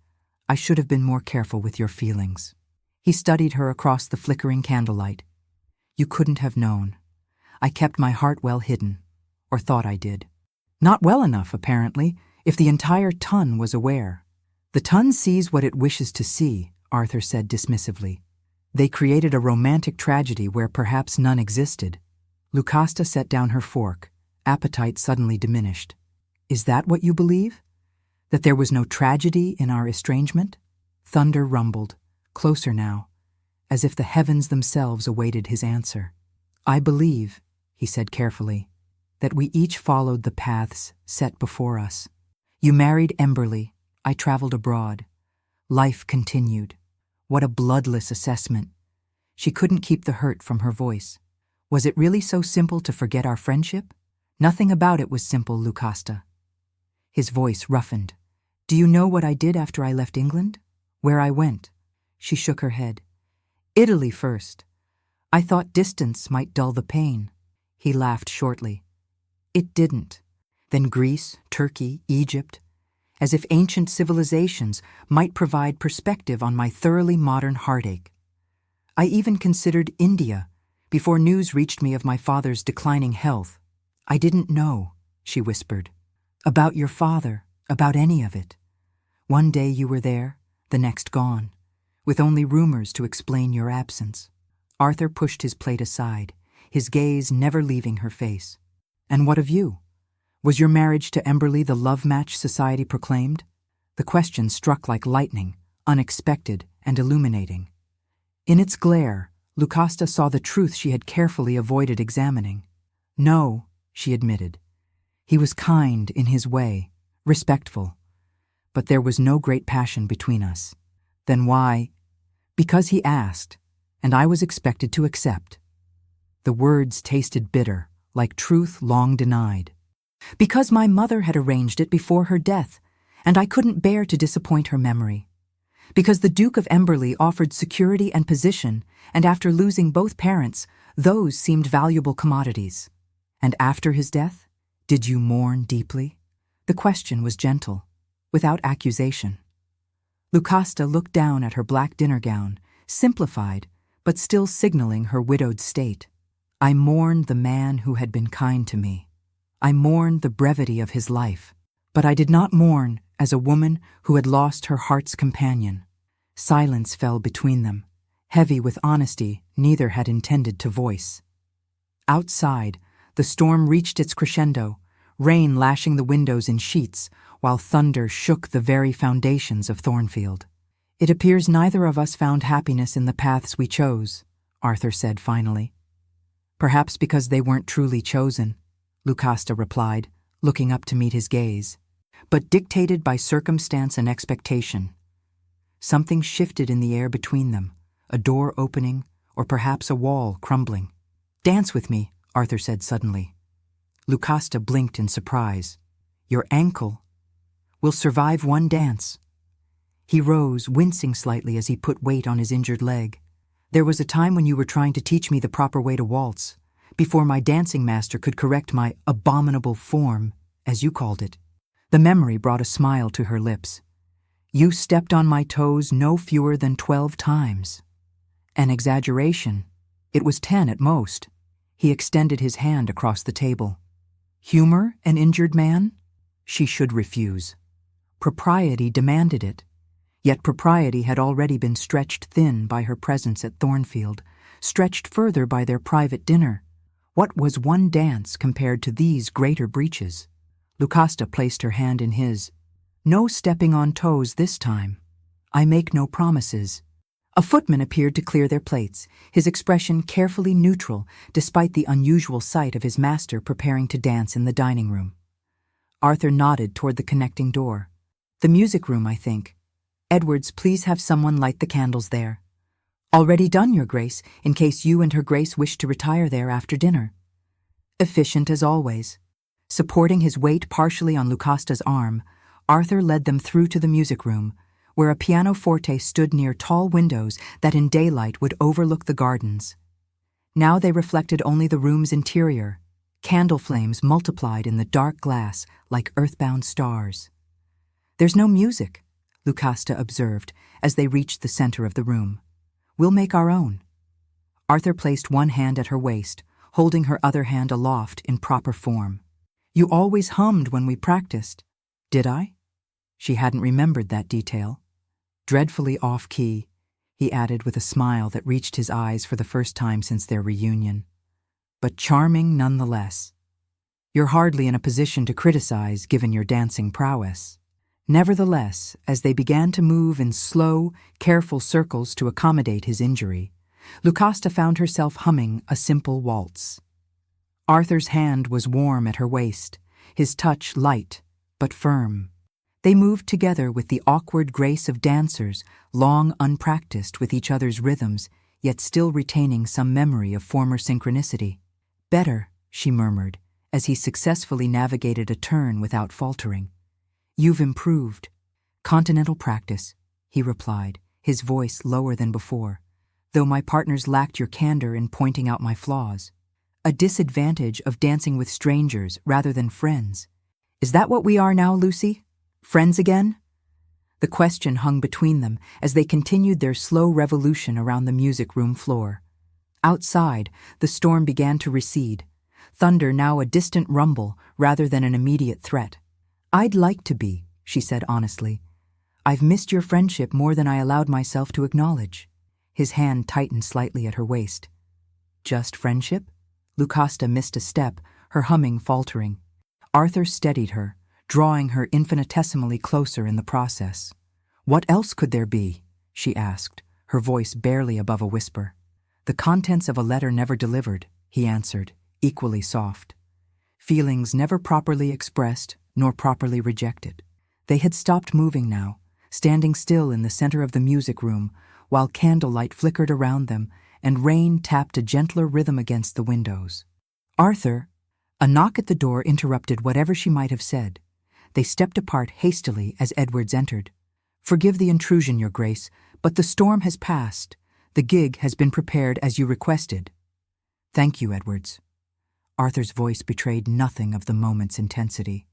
Speaker 1: I should have been more careful with your feelings." He studied her across the flickering candlelight. "You couldn't have known. I kept my heart well hidden, or thought I did. Not well enough, apparently, if the entire ton was aware." "The ton sees what it wishes to see," Arthur said dismissively. "They created a romantic tragedy where perhaps none existed." Lucasta set down her fork, appetite suddenly diminished. "Is that what you believe? That there was no tragedy in our estrangement?" Thunder rumbled, closer now, as if the heavens themselves awaited his answer. "I believe," he said carefully, "that we each followed the paths set before us. You married Emberley. I traveled abroad. Life continued." What a bloodless assessment. She couldn't keep the hurt from her voice. "Was it really so simple to forget our friendship?" "Nothing about it was simple, Lucasta." His voice roughened. "Do you know what I did after I left England? Where I went?" She shook her head. "Italy first. I thought distance might dull the pain." He laughed shortly. "It didn't. Then Greece, Turkey, Egypt, as if ancient civilizations might provide perspective on my thoroughly modern heartache. I even considered India before news reached me of my father's declining health. I didn't know," she whispered, "about your father, about any of it. One day you were there, the next gone, with only rumors to explain your absence." Arthur pushed his plate aside, his gaze never leaving her face. "And what of you? Was your marriage to Emberley the love match society proclaimed?" The question struck like lightning, unexpected and illuminating. In its glare, Lucasta saw the truth she had carefully avoided examining. "No," she admitted. "He was kind in his way, respectful. But there was no great passion between us." "Then why?" "Because he asked, and I was expected to accept." The words tasted bitter, like truth long denied. "Because my mother had arranged it before her death, and I couldn't bear to disappoint her memory. Because the Duke of Emberley offered security and position, and after losing both parents, those seemed valuable commodities." "And after his death, did you mourn deeply?" The question was gentle, without accusation. Lucasta looked down at her black dinner gown, simplified, but still signaling her widowed state. "I mourned the man who had been kind to me. I mourned the brevity of his life, but I did not mourn as a woman who had lost her heart's companion." Silence fell between them, heavy with honesty neither had intended to voice. Outside, the storm reached its crescendo, rain lashing the windows in sheets, while thunder shook the very foundations of Thornfield. "It appears neither of us found happiness in the paths we chose," Arthur said finally. "Perhaps because they weren't truly chosen," Lucasta replied, looking up to meet his gaze, "but dictated by circumstance and expectation." Something shifted in the air between them, a door opening, or perhaps a wall crumbling. "Dance with me," Arthur said suddenly. Lucasta blinked in surprise. "Your ankle." We'll survive one dance." He rose, wincing slightly as he put weight on his injured leg. "There was a time when you were trying to teach me the proper way to waltz, before my dancing master could correct my abominable form, as you called it." The memory brought a smile to her lips. "You stepped on my toes no fewer than 12 times. An exaggeration. It was 10 at most." He extended his hand across the table. Humor an injured man? She should refuse. Propriety demanded it. Yet propriety had already been stretched thin by her presence at Thornfield, stretched further by their private dinner. What was one dance compared to these greater breaches? Lucasta placed her hand in his. "No stepping on toes this time. I make no promises." A footman appeared to clear their plates, his expression carefully neutral despite the unusual sight of his master preparing to dance in the dining room. Arthur nodded toward the connecting door. "The music room, I think. Edwards, please have someone light the candles there." "Already done, Your Grace, in case you and Her Grace wish to retire there after dinner." Efficient as always. Supporting his weight partially on Lucasta's arm, Arthur led them through to the music room, where a pianoforte stood near tall windows that in daylight would overlook the gardens. Now they reflected only the room's interior, candle flames multiplied in the dark glass like earthbound stars. "There's no music," Lucasta observed as they reached the center of the room. "We'll make our own." Arthur placed one hand at her waist, holding her other hand aloft in proper form. "You always hummed when we practiced." "Did I?" She hadn't remembered that detail. "Dreadfully off-key," he added with a smile that reached his eyes for the first time since their reunion. "But charming nonetheless. You're hardly in a position to criticize given your dancing prowess." Nevertheless, as they began to move in slow, careful circles to accommodate his injury, Lucasta found herself humming a simple waltz. Arthur's hand was warm at her waist, his touch light but firm. They moved together with the awkward grace of dancers, long unpracticed with each other's rhythms, yet still retaining some memory of former synchronicity. "Better," she murmured, as he successfully navigated a turn without faltering. "You've improved." "Continental practice," he replied, his voice lower than before, "though my partners lacked your candor in pointing out my flaws. A disadvantage of dancing with strangers rather than friends. Is that what we are now, Lucy? Friends again?" The question hung between them as they continued their slow revolution around the music room floor. Outside, the storm began to recede, thunder now a distant rumble rather than an immediate threat. "I'd like to be," she said honestly. "I've missed your friendship more than I allowed myself to acknowledge." His hand tightened slightly at her waist. "Just friendship?" Lucasta missed a step, her humming faltering. Arthur steadied her, drawing her infinitesimally closer in the process. "What else could there be?" she asked, her voice barely above a whisper. "The contents of a letter never delivered," he answered, equally soft. "Feelings never properly expressed nor properly rejected." They had stopped moving now, standing still in the center of the music room, while candlelight flickered around them and rain tapped a gentler rhythm against the windows. "Arthur," a knock at the door interrupted whatever she might have said. They stepped apart hastily as Edwards entered. "Forgive the intrusion, Your Grace, but the storm has passed. The gig has been prepared as you requested." "Thank you, Edwards." Arthur's voice betrayed nothing of the moment's intensity.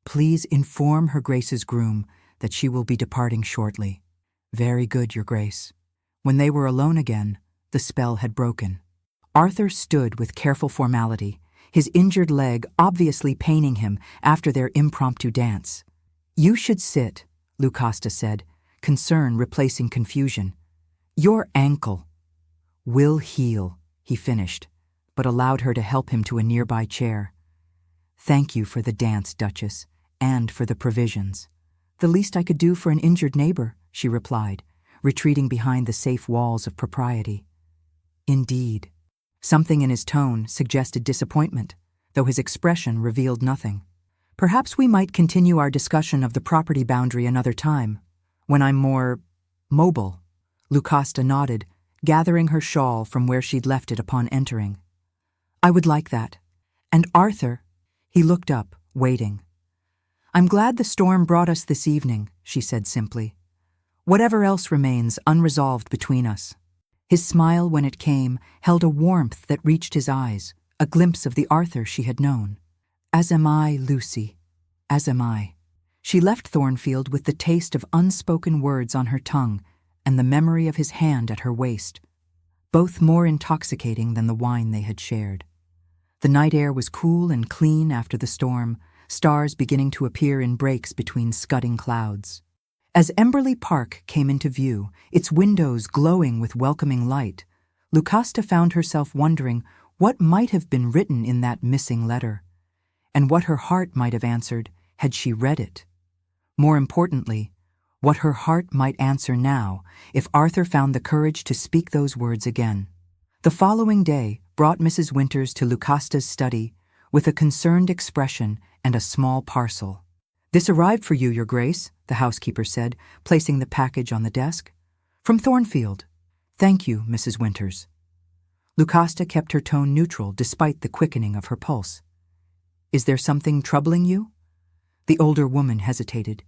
Speaker 1: "Please inform Her Grace's groom that she will be departing shortly." "Very good, Your Grace." When they were alone again, the spell had broken. Arthur stood with careful formality, his injured leg obviously paining him after their impromptu dance. "You should sit," Lucasta said, concern replacing confusion. "Your ankle." "Will heal," he finished, but allowed her to help him to a nearby chair. "Thank you for the dance, Duchess, and for the provisions." "The least I could do for an injured neighbor," she replied, retreating behind the safe walls of propriety. "Indeed." Something in his tone suggested disappointment, though his expression revealed nothing. "Perhaps we might continue our discussion of the property boundary another time, when I'm more mobile." Lucasta nodded, gathering her shawl from where she'd left it upon entering. "I would like that. And Arthur," he looked up, waiting. "I'm glad the storm brought us this evening," she said simply. "Whatever else remains unresolved between us." His smile, when it came, held a warmth that reached his eyes, a glimpse of the Arthur she had known. "As am I, Lucy, as am I." She left Thornfield with the taste of unspoken words on her tongue and the memory of his hand at her waist, both more intoxicating than the wine they had shared. The night air was cool and clean after the storm, stars beginning to appear in breaks between scudding clouds. As Emberley Park came into view, its windows glowing with welcoming light, Lucasta found herself wondering what might have been written in that missing letter, and what her heart might have answered had she read it. More importantly, what her heart might answer now if Arthur found the courage to speak those words again. The following day brought Mrs. Winters to Lucasta's study with a concerned expression and a small parcel. "This arrived for you, Your Grace," the housekeeper said, placing the package on the desk. "From Thornfield." "Thank you, Mrs. Winters." Lucasta kept her tone neutral despite the quickening of her pulse. "Is there something troubling you?" The older woman hesitated.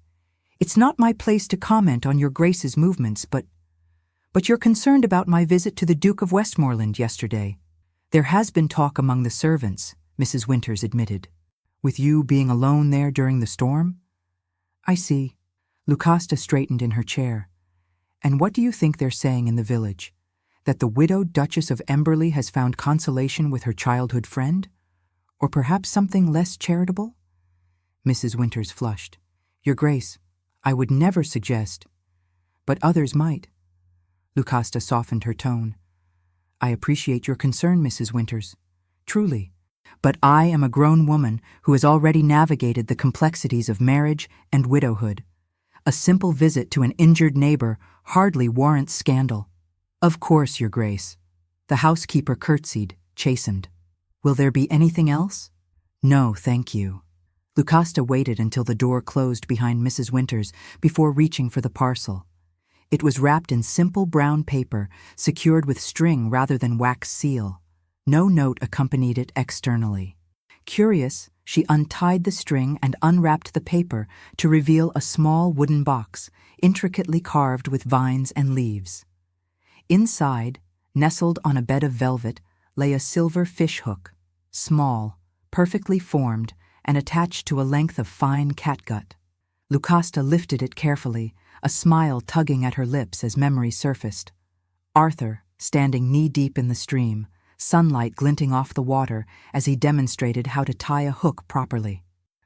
Speaker 1: "It's not my place to comment on Your Grace's movements, but you're concerned about my visit to the Duke of Westmoreland yesterday." "There has been talk among the servants," Mrs. Winters admitted. "With you being alone there during the storm?" "I see." Lucasta straightened in her chair. "And what do you think they're saying in the village? That the widowed Duchess of Emberley has found consolation with her childhood friend? Or perhaps something less charitable?" Mrs. Winters flushed. "Your Grace, I would never suggest, but others might." Lucasta softened her tone. "I appreciate your concern, Mrs. Winters. Truly. But I am a grown woman who has already navigated the complexities of marriage and widowhood. A simple visit to an injured neighbor hardly warrants scandal." "Of course, Your Grace." The housekeeper curtsied, chastened. "Will there be anything else?" "No, thank you." Lucasta waited until the door closed behind Mrs. Winters before reaching for the parcel. It was wrapped in simple brown paper, secured with string rather than wax seal. No note accompanied it externally. Curious, she untied the string and unwrapped the paper to reveal a small wooden box, intricately carved with vines and leaves. Inside, nestled on a bed of velvet, lay a silver fish hook, small, perfectly formed, and attached to a length of fine catgut. Lucasta lifted it carefully, a smile tugging at her lips as memory surfaced. Arthur, standing knee-deep in the stream, sunlight glinting off the water as he demonstrated how to tie a hook properly.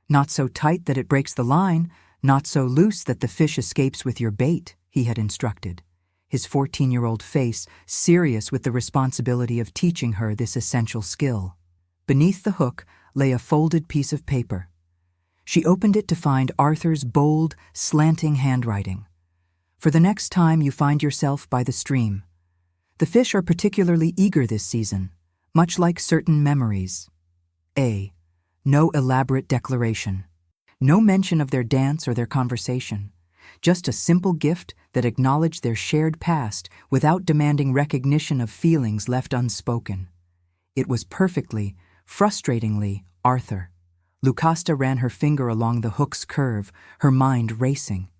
Speaker 1: "Not so tight that it breaks the line, not so loose that the fish escapes with your bait," he had instructed, his 14-year-old face serious with the responsibility of teaching her this essential skill. Beneath the hook lay a folded piece of paper. She opened it to find Arthur's bold, slanting handwriting. "For the next time you find yourself by the stream. The fish are particularly eager this season, much like certain memories. A. No elaborate declaration. No mention of their dance or their conversation. Just a simple gift that acknowledged their shared past without demanding recognition of feelings left unspoken." It was perfectly, frustratingly, Arthur. Lucasta ran her finger along the hook's curve, her mind racing.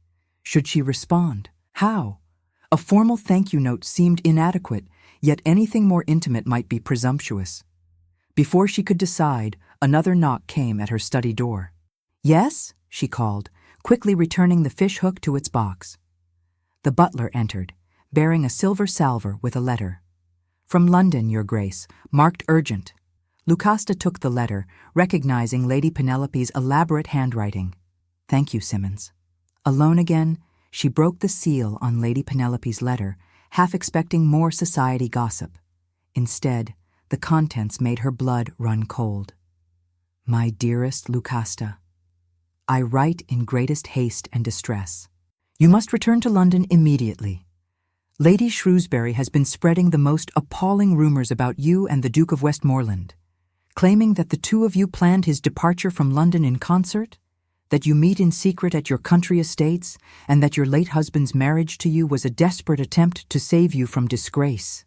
Speaker 1: Should she respond? How? A formal thank you note seemed inadequate, yet anything more intimate might be presumptuous. Before she could decide, another knock came at her study door. "Yes?" she called, quickly returning the fish hook to its box. The butler entered, bearing a silver salver with a letter. "From London, Your Grace, marked urgent." Lucasta took the letter, recognizing Lady Penelope's elaborate handwriting. "Thank you, Simmons." Alone again, she broke the seal on Lady Penelope's letter, half expecting more society gossip. Instead, the contents made her blood run cold. "My dearest Lucasta, I write in greatest haste and distress. You must return to London immediately. Lady Shrewsbury has been spreading the most appalling rumors about you and the Duke of Westmoreland, claiming that the two of you planned his departure from London in concert, that you meet in secret at your country estates, and that your late husband's marriage to you was a desperate attempt to save you from disgrace.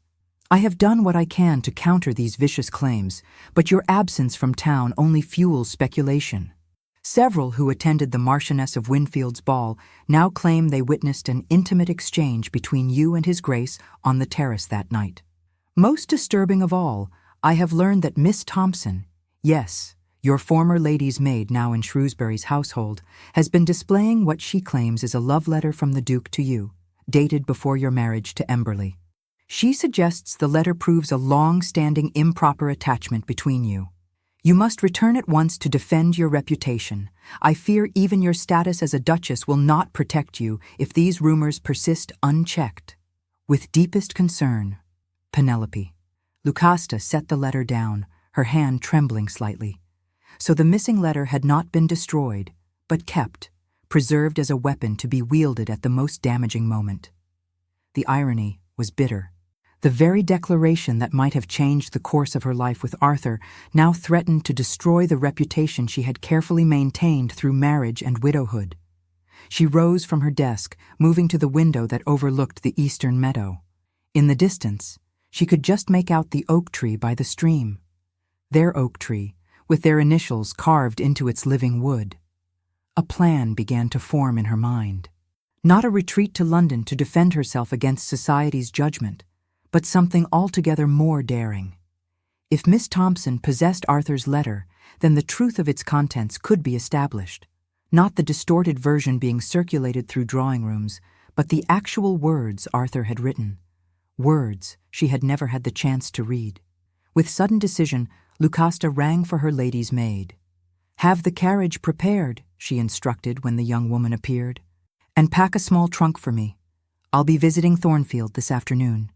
Speaker 1: I have done what I can to counter these vicious claims, but your absence from town only fuels speculation. Several who attended the Marchioness of Winfield's ball now claim they witnessed an intimate exchange between you and His Grace on the terrace that night. Most disturbing of all, I have learned that Miss Thompson, yes, your former lady's maid now in Shrewsbury's household, has been displaying what she claims is a love letter from the Duke to you, dated before your marriage to Emberley. She suggests the letter proves a long-standing improper attachment between you. You must return at once to defend your reputation. I fear even your status as a Duchess will not protect you if these rumors persist unchecked. With deepest concern, Penelope. Lucasta set the letter down, her hand trembling slightly. So the missing letter had not been destroyed, but kept, preserved as a weapon to be wielded at the most damaging moment. The irony was bitter. The very declaration that might have changed the course of her life with Arthur now threatened to destroy the reputation she had carefully maintained through marriage and widowhood. She rose from her desk, moving to the window that overlooked the eastern meadow. In the distance, she could just make out the oak tree by the stream. Their oak tree, with their initials carved into its living wood. A plan began to form in her mind. Not a retreat to London to defend herself against society's judgment, but something altogether more daring. If Miss Thompson possessed Arthur's letter, then the truth of its contents could be established. Not the distorted version being circulated through drawing rooms, but the actual words Arthur had written. Words she had never had the chance to read. With sudden decision, Lucasta rang for her lady's maid. "Have the carriage prepared," she instructed when the young woman appeared. "And pack a small trunk for me. I'll be visiting Thornfield this afternoon."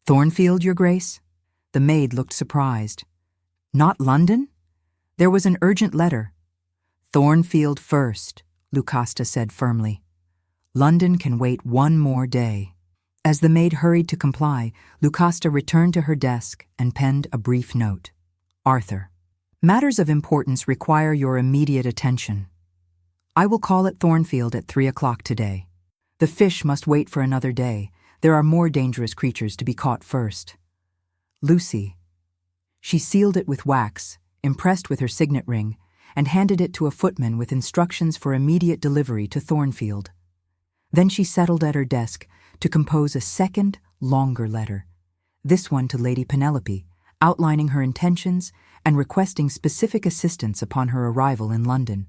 Speaker 1: "Thornfield, Your Grace?" The maid looked surprised. "Not London?" "There was an urgent letter." "Thornfield first," Lucasta said firmly. "London can wait one more day." As the maid hurried to comply, Lucasta returned to her desk and penned a brief note. "Arthur, matters of importance require your immediate attention. I will call at Thornfield at 3 o'clock today. The fish must wait for another day. There are more dangerous creatures to be caught first. Lucy." She sealed it with wax, impressed with her signet ring, and handed it to a footman with instructions for immediate delivery to Thornfield. Then she settled at her desk to compose a second, longer letter, this one to Lady Penelope, outlining her intentions and requesting specific assistance upon her arrival in London.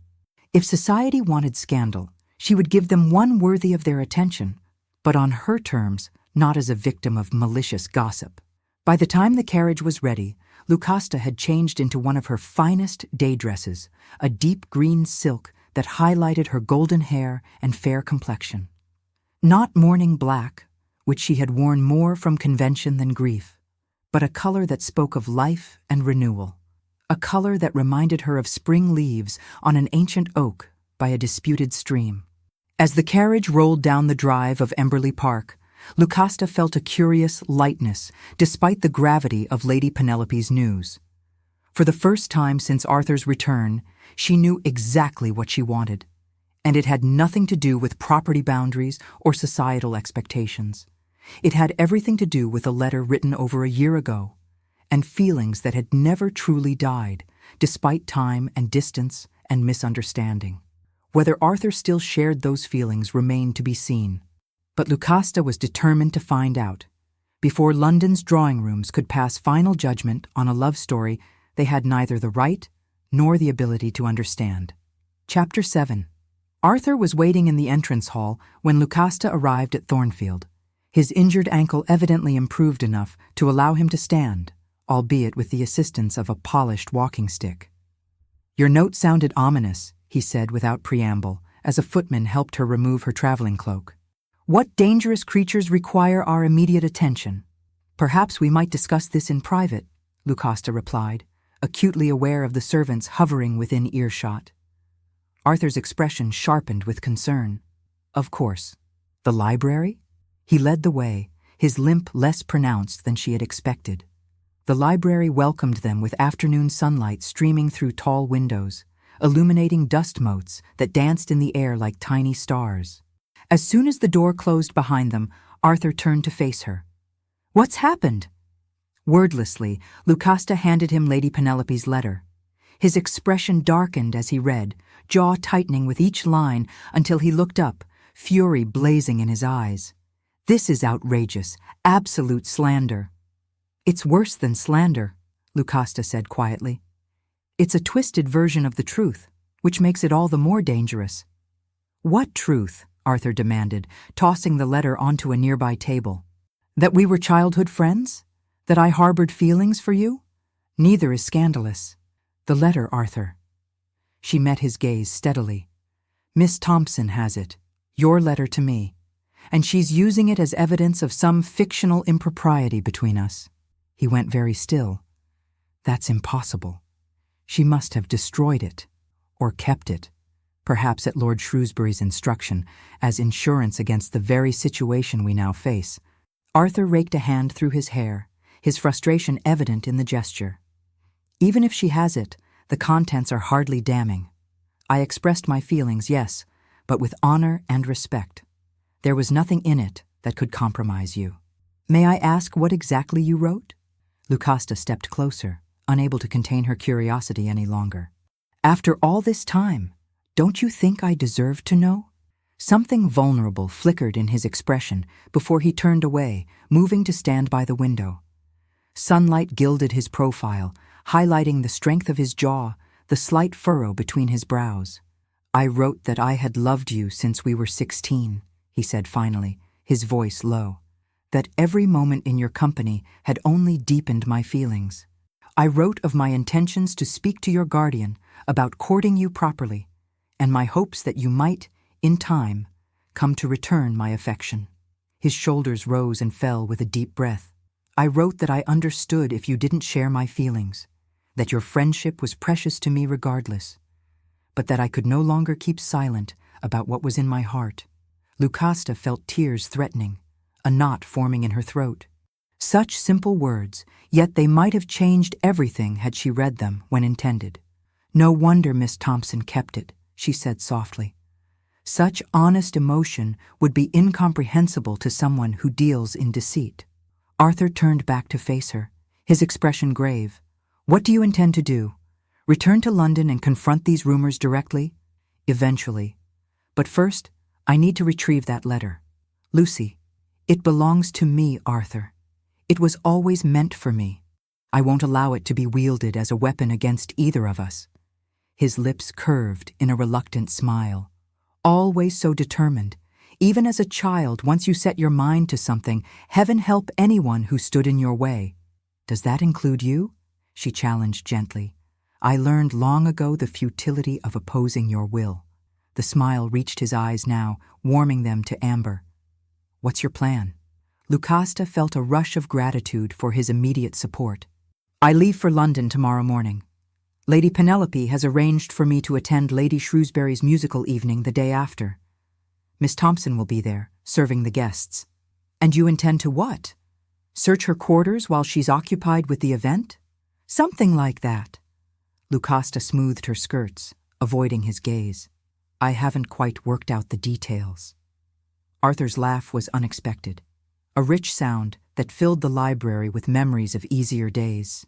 Speaker 1: If society wanted scandal, she would give them one worthy of their attention, but on her terms, not as a victim of malicious gossip. By the time the carriage was ready, Lucasta had changed into one of her finest day dresses, a deep green silk that highlighted her golden hair and fair complexion. Not mourning black, which she had worn more from convention than grief, but a color that spoke of life and renewal, a color that reminded her of spring leaves on an ancient oak by a disputed stream. As the carriage rolled down the drive of Emberley Park, Lucasta felt a curious lightness despite the gravity of Lady Penelope's news. For the first time since Arthur's return, she knew exactly what she wanted, and it had nothing to do with property boundaries or societal expectations. It had everything to do with a letter written over a year ago, and feelings that had never truly died, despite time and distance and misunderstanding. Whether Arthur still shared those feelings remained to be seen. But Lucasta was determined to find out. Before London's drawing rooms could pass final judgment on a love story they had neither the right nor the ability to understand. Chapter 7. Arthur was waiting in the entrance hall when Lucasta arrived at Thornfield. His injured ankle evidently improved enough to allow him to stand, albeit with the assistance of a polished walking stick. "Your note sounded ominous," he said without preamble, as a footman helped her remove her traveling cloak. "What dangerous creatures require our immediate attention?" "Perhaps we might discuss this in private," Lucasta replied, acutely aware of the servants hovering within earshot. Arthur's expression sharpened with concern. "Of course. The library?" He led the way, his limp less pronounced than she had expected. The library welcomed them with afternoon sunlight streaming through tall windows, illuminating dust motes that danced in the air like tiny stars. As soon as the door closed behind them, Arthur turned to face her. "What's happened?" Wordlessly, Lucasta handed him Lady Penelope's letter. His expression darkened as he read, jaw tightening with each line until he looked up, fury blazing in his eyes. "This is outrageous, absolute slander." "It's worse than slander," Lucasta said quietly. "It's a twisted version of the truth, which makes it all the more dangerous." "What truth?" Arthur demanded, tossing the letter onto a nearby table. "That we were childhood friends? That I harbored feelings for you? Neither is scandalous." "The letter, Arthur." She met his gaze steadily. "Miss Thompson has it, your letter to me, and she's using it as evidence of some fictional impropriety between us." He went very still. "That's impossible. She must have destroyed it, or kept it, perhaps at Lord Shrewsbury's instruction, as insurance against the very situation we now face." Arthur raked a hand through his hair, his frustration evident in the gesture. "Even if she has it, the contents are hardly damning. I expressed my feelings, yes, but with honor and respect. There was nothing in it that could compromise you." "May I ask what exactly you wrote?" Lucasta stepped closer, unable to contain her curiosity any longer. "After all this time, don't you think I deserve to know?" Something vulnerable flickered in his expression before he turned away, moving to stand by the window. Sunlight gilded his profile, highlighting the strength of his jaw, the slight furrow between his brows. "I wrote that I had loved you since we were 16, he said finally, his voice low. "That every moment in your company had only deepened my feelings. I wrote of my intentions to speak to your guardian about courting you properly, and my hopes that you might, in time, come to return my affection." His shoulders rose and fell with a deep breath. "I wrote that I understood if you didn't share my feelings, that your friendship was precious to me regardless, but that I could no longer keep silent about what was in my heart." Lucasta felt tears threatening, a knot forming in her throat. Such simple words, yet they might have changed everything had she read them when intended. "No wonder Miss Thompson kept it," she said softly. "Such honest emotion would be incomprehensible to someone who deals in deceit." Arthur turned back to face her, his expression grave. "What do you intend to do? Return to London and confront these rumors directly?" "Eventually. But first, I need to retrieve that letter. Lucy, it belongs to me, Arthur. It was always meant for me. I won't allow it to be wielded as a weapon against either of us." His lips curved in a reluctant smile. "Always so determined. Even as a child, once you set your mind to something, heaven help anyone who stood in your way." "Does that include you?" she challenged gently. "I learned long ago the futility of opposing your will." The smile reached his eyes now, warming them to amber. "What's your plan?" Lucasta felt a rush of gratitude for his immediate support. "I leave for London tomorrow morning. Lady Penelope has arranged for me to attend Lady Shrewsbury's musical evening the day after. Miss Thompson will be there, serving the guests." "And you intend to what? Search her quarters while she's occupied with the event?" "Something like that." Lucasta smoothed her skirts, avoiding his gaze. "I haven't quite worked out the details." Arthur's laugh was unexpected, a rich sound that filled the library with memories of easier days.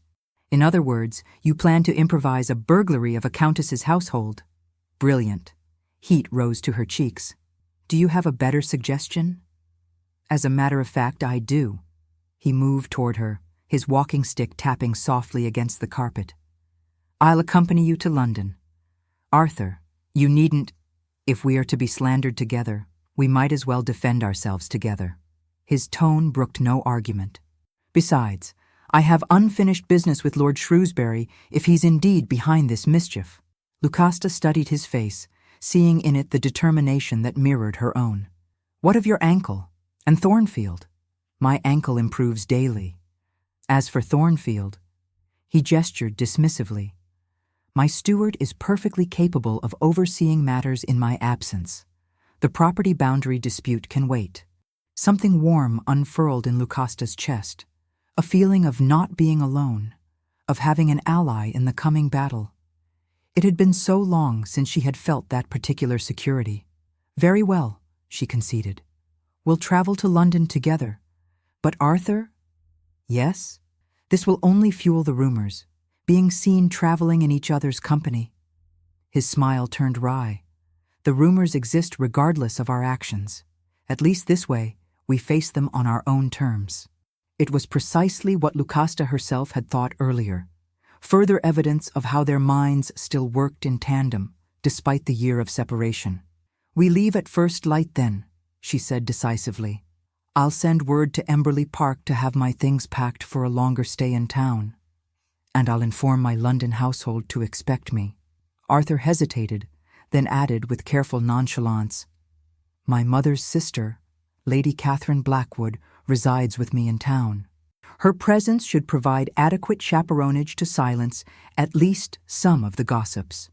Speaker 1: "In other words, you plan to improvise a burglary of a countess's household." "Brilliant." Heat rose to her cheeks. "Do you have a better suggestion?" "As a matter of fact, I do." He moved toward her, his walking stick tapping softly against the carpet. "I'll accompany you to London. Arthur, you needn't. If we are to be slandered together, we might as well defend ourselves together." His tone brooked no argument. "Besides, I have unfinished business with Lord Shrewsbury if he's indeed behind this mischief." Lucasta studied his face, seeing in it the determination that mirrored her own. "What of your ankle? And Thornfield?" "My ankle improves daily. As for Thornfield," he gestured dismissively, "my steward is perfectly capable of overseeing matters in my absence. The property boundary dispute can wait." Something warm unfurled in Lucasta's chest, a feeling of not being alone, of having an ally in the coming battle. It had been so long since she had felt that particular security. "Very well," she conceded. "We'll travel to London together. But Arthur?" "Yes? This will only fuel the rumors, being seen traveling in each other's company." His smile turned wry. The rumors exist regardless of our actions. At least this way, we face them on our own terms. It was precisely what Lucasta herself had thought earlier. Further evidence of how their minds still worked in tandem, despite the year of separation. "We leave at first light then," she said decisively. "I'll send word to Emberley Park to have my things packed for a longer stay in town. And I'll inform my London household to expect me." Arthur hesitated, then added with careful nonchalance, "My mother's sister, Lady Catherine Blackwood, resides with me in town. Her presence should provide adequate chaperonage to silence at least some of the gossips."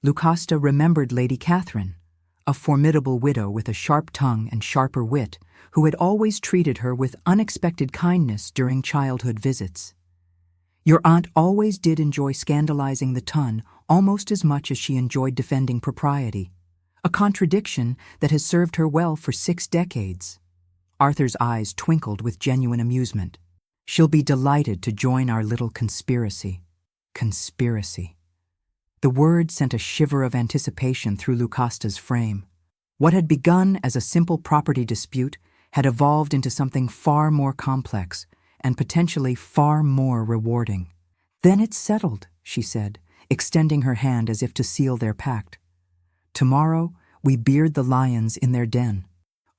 Speaker 1: Lucasta remembered Lady Catherine, a formidable widow with a sharp tongue and sharper wit, who had always treated her with unexpected kindness during childhood visits. "Your aunt always did enjoy scandalizing the ton almost as much as she enjoyed defending propriety, a contradiction that has served her well for 6 decades. Arthur's eyes twinkled with genuine amusement. "She'll be delighted to join our little conspiracy." Conspiracy. The word sent a shiver of anticipation through Lucasta's frame. What had begun as a simple property dispute had evolved into something far more complex and potentially far more rewarding. "Then it's settled," she said, extending her hand as if to seal their pact. "Tomorrow we beard the lions in their den."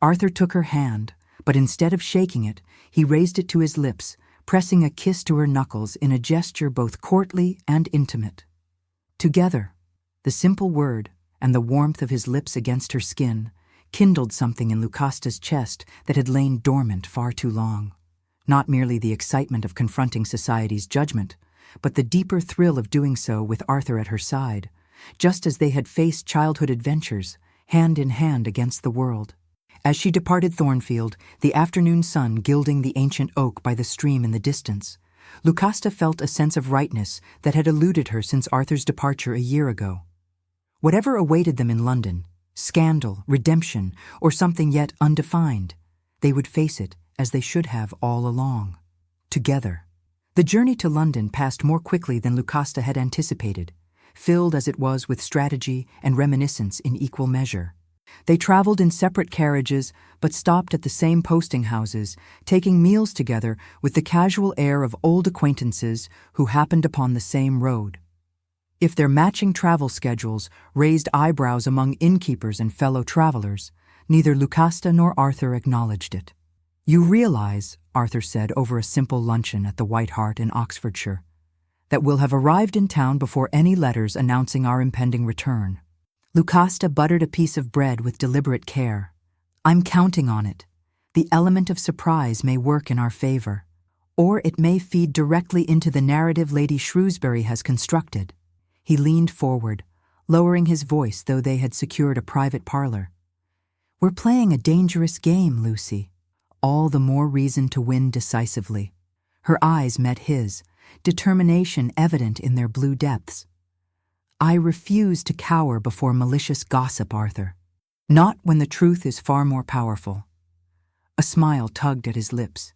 Speaker 1: Arthur took her hand, but instead of shaking it, he raised it to his lips, pressing a kiss to her knuckles in a gesture both courtly and intimate. Together, the simple word and the warmth of his lips against her skin kindled something in Lucasta's chest that had lain dormant far too long. Not merely the excitement of confronting society's judgment, but the deeper thrill of doing so with Arthur at her side, just as they had faced childhood adventures, hand in hand against the world. As she departed Thornfield, the afternoon sun gilding the ancient oak by the stream in the distance, Lucasta felt a sense of rightness that had eluded her since Arthur's departure a year ago. Whatever awaited them in London, scandal, redemption, or something yet undefined, they would face it as they should have all along, together. The journey to London passed more quickly than Lucasta had anticipated, filled as it was with strategy and reminiscence in equal measure. They traveled in separate carriages, but stopped at the same posting houses, taking meals together with the casual air of old acquaintances who happened upon the same road. If their matching travel schedules raised eyebrows among innkeepers and fellow travelers, neither Lucasta nor Arthur acknowledged it. "You realize," Arthur said over a simple luncheon at the White Hart in Oxfordshire, "that we'll have arrived in town before any letters announcing our impending return." Lucasta buttered a piece of bread with deliberate care. "I'm counting on it. The element of surprise may work in our favor, or it may feed directly into the narrative Lady Shrewsbury has constructed." He leaned forward, lowering his voice though they had secured a private parlor. "We're playing a dangerous game, Lucy. All the more reason to win decisively." Her eyes met his, determination evident in their blue depths. "I refuse to cower before malicious gossip, Arthur. Not when the truth is far more powerful." A smile tugged at his lips.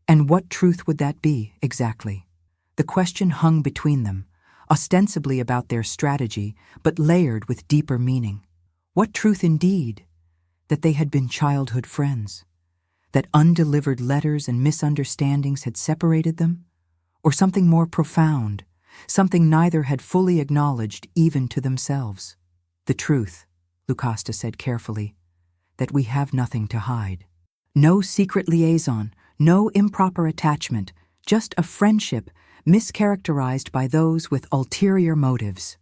Speaker 1: And what truth would that be, exactly? The question hung between them, ostensibly about their strategy, but layered with deeper meaning. What truth indeed? That they had been childhood friends? That undelivered letters and misunderstandings had separated them? Or something more profound? Something neither had fully acknowledged even to themselves. "The truth," Lucasta said carefully, "that we have nothing to hide. No secret liaison, no improper attachment, just a friendship mischaracterized by those with ulterior motives."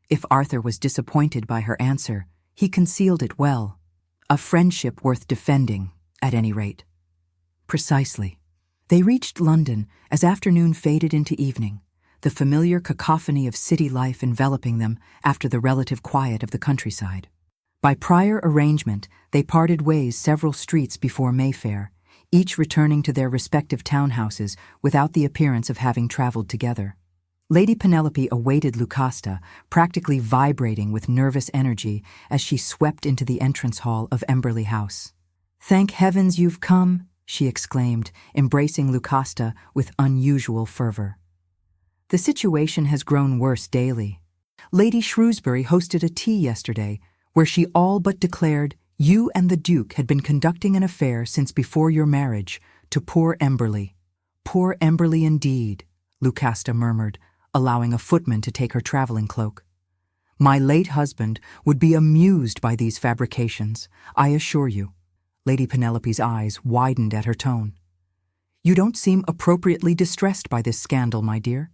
Speaker 1: If Arthur was disappointed by her answer, he concealed it well. A friendship worth defending, at any rate. Precisely. They reached London as afternoon faded into evening, the familiar cacophony of city life enveloping them after the relative quiet of the countryside. By prior arrangement, they parted ways several streets before Mayfair, each returning to their respective townhouses without the appearance of having traveled together. Lady Penelope awaited Lucasta, practically vibrating with nervous energy as she swept into the entrance hall of Emberley House. "Thank heavens you've come," she exclaimed, embracing Lucasta with unusual fervor. "The situation has grown worse daily. Lady Shrewsbury hosted a tea yesterday where she all but declared you and the Duke had been conducting an affair since before your marriage to poor Emberley. Poor Emberley indeed, Lucasta murmured, allowing a footman to take her traveling cloak. My late husband would be amused by these fabrications, I assure you. Lady Penelope's eyes widened at her tone. You don't seem appropriately distressed by this scandal, my dear.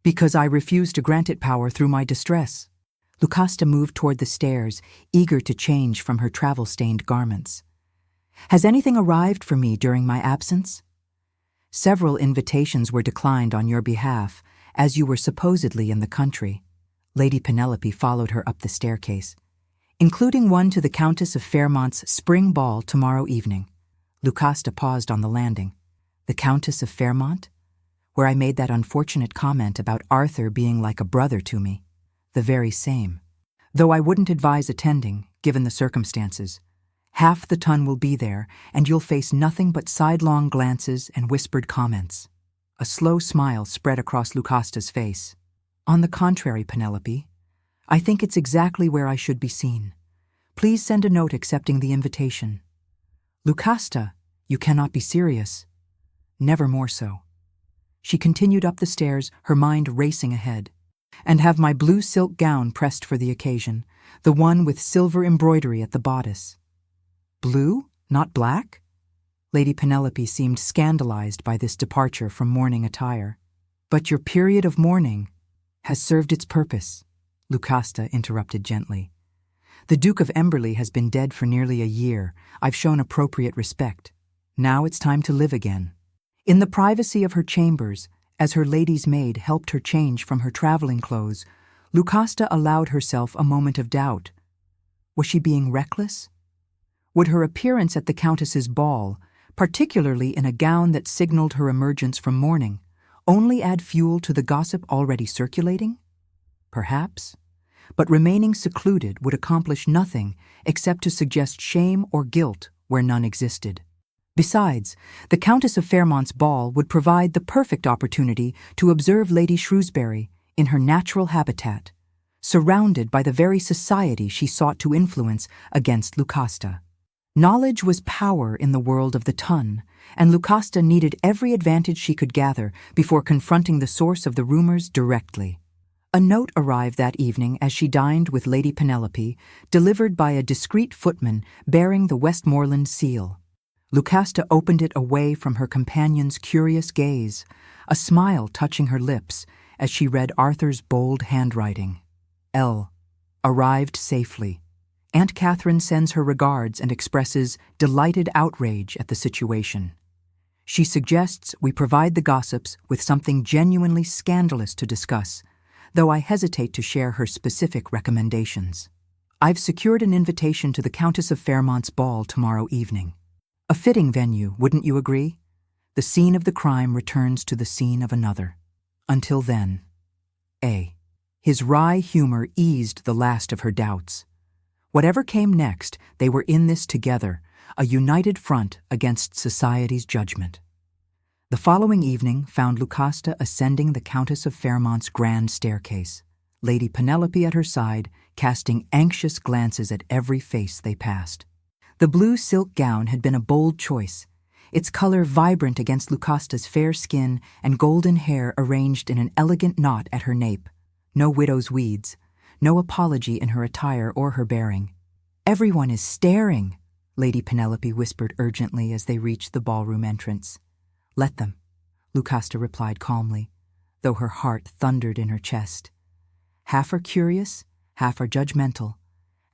Speaker 1: Because I refuse to grant it power through my distress. Lucasta moved toward the stairs, eager to change from her travel-stained garments. Has anything arrived for me during my absence? Several invitations were declined on your behalf, as you were supposedly in the country. Lady Penelope followed her up the staircase, including one to the Countess of Fairmont's spring ball tomorrow evening. Lucasta paused on the landing. The Countess of Fairmont? Where I made that unfortunate comment about Arthur being like a brother to me. The very same. Though I wouldn't advise attending, given the circumstances. Half the ton will be there, and you'll face nothing but sidelong glances and whispered comments. A slow smile spread across Lucasta's face. On the contrary, Penelope, I think it's exactly where I should be seen. Please send a note accepting the invitation. Lucasta, you cannot be serious. Never more so. She continued up the stairs, her mind racing ahead. And have my blue silk gown pressed for the occasion, the one with silver embroidery at the bodice. Blue, not black? Lady Penelope seemed scandalized by this departure from mourning attire. But your period of mourning has served its purpose, Lucasta interrupted gently. The Duke of Emberley has been dead for nearly a year. I've shown appropriate respect. Now it's time to live again. In the privacy of her chambers, as her lady's maid helped her change from her traveling clothes, Lucasta allowed herself a moment of doubt. Was she being reckless? Would her appearance at the Countess's ball, particularly in a gown that signaled her emergence from mourning, only add fuel to the gossip already circulating? Perhaps. But remaining secluded would accomplish nothing except to suggest shame or guilt where none existed. Besides, the Countess of Fairmont's ball would provide the perfect opportunity to observe Lady Shrewsbury in her natural habitat, surrounded by the very society she sought to influence against Lucasta. Knowledge was power in the world of the ton, and Lucasta needed every advantage she could gather before confronting the source of the rumors directly. A note arrived that evening as she dined with Lady Penelope, delivered by a discreet footman bearing the Westmoreland seal. Lucasta opened it away from her companion's curious gaze, a smile touching her lips as she read Arthur's bold handwriting. L. Arrived safely. Aunt Catherine sends her regards and expresses delighted outrage at the situation. She suggests we provide the gossips with something genuinely scandalous to discuss, though I hesitate to share her specific recommendations. I've secured an invitation to the Countess of Fairmont's ball tomorrow evening. A fitting venue, wouldn't you agree? The scene of the crime returns to the scene of another. Until then, A. His wry humor eased the last of her doubts. Whatever came next, they were in this together, a united front against society's judgment. The following evening found Lucasta ascending the Countess of Fairmont's grand staircase, Lady Penelope at her side, casting anxious glances at every face they passed. The blue silk gown had been a bold choice, its color vibrant against Lucasta's fair skin and golden hair arranged in an elegant knot at her nape. No widow's weeds, no apology in her attire or her bearing. Everyone is staring, Lady Penelope whispered urgently as they reached the ballroom entrance. Let them, Lucasta replied calmly, though her heart thundered in her chest. Half are curious, half are judgmental,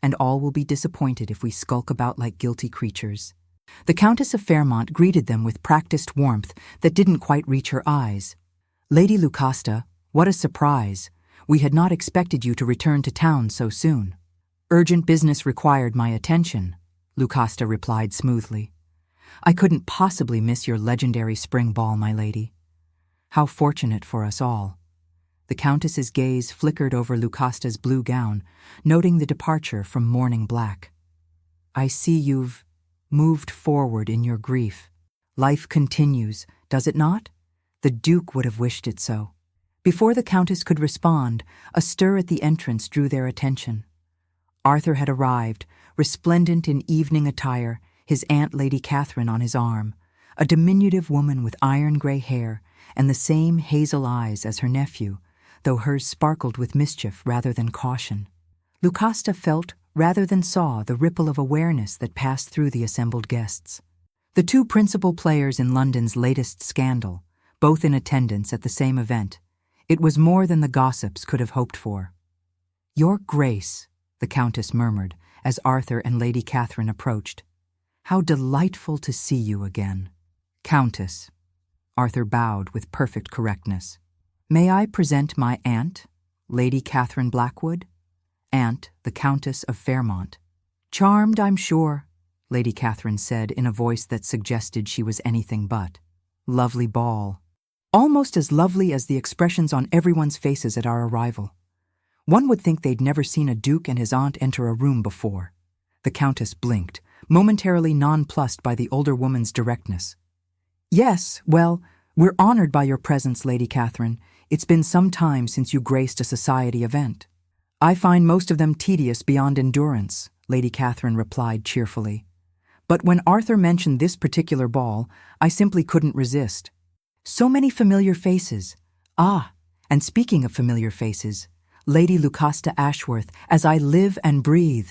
Speaker 1: and all will be disappointed if we skulk about like guilty creatures. The Countess of Fairmont greeted them with practiced warmth that didn't quite reach her eyes. Lady Lucasta, what a surprise! We had not expected you to return to town so soon. Urgent business required my attention, Lucasta replied smoothly. I couldn't possibly miss your legendary spring ball, my lady. How fortunate for us all. The Countess's gaze flickered over Lucasta's blue gown, noting the departure from mourning black. I see you've moved forward in your grief. Life continues, does it not? The Duke would have wished it so. Before the Countess could respond, a stir at the entrance drew their attention. Arthur had arrived, resplendent in evening attire, his Aunt Lady Catherine on his arm, a diminutive woman with iron-gray hair and the same hazel eyes as her nephew, though hers sparkled with mischief rather than caution. Lucasta felt rather than saw the ripple of awareness that passed through the assembled guests. The two principal players in London's latest scandal, both in attendance at the same event. It was more than the gossips could have hoped for. "Your Grace," the Countess murmured as Arthur and Lady Catherine approached. "How delightful to see you again." "Countess," Arthur bowed with perfect correctness. "May I present my aunt, Lady Catherine Blackwood? Aunt, the Countess of Fairmont." "Charmed, I'm sure," Lady Catherine said in a voice that suggested she was anything but. "Lovely ball. Almost as lovely as the expressions on everyone's faces at our arrival. One would think they'd never seen a duke and his aunt enter a room before." The Countess blinked, momentarily nonplussed by the older woman's directness. "Yes, well, we're honored by your presence, Lady Catherine. It's been some time since you graced a society event." "I find most of them tedious beyond endurance," Lady Catherine replied cheerfully. "But when Arthur mentioned this particular ball, I simply couldn't resist. So many familiar faces. Ah, and speaking of familiar faces, Lady Lucasta Ashworth, as I live and breathe."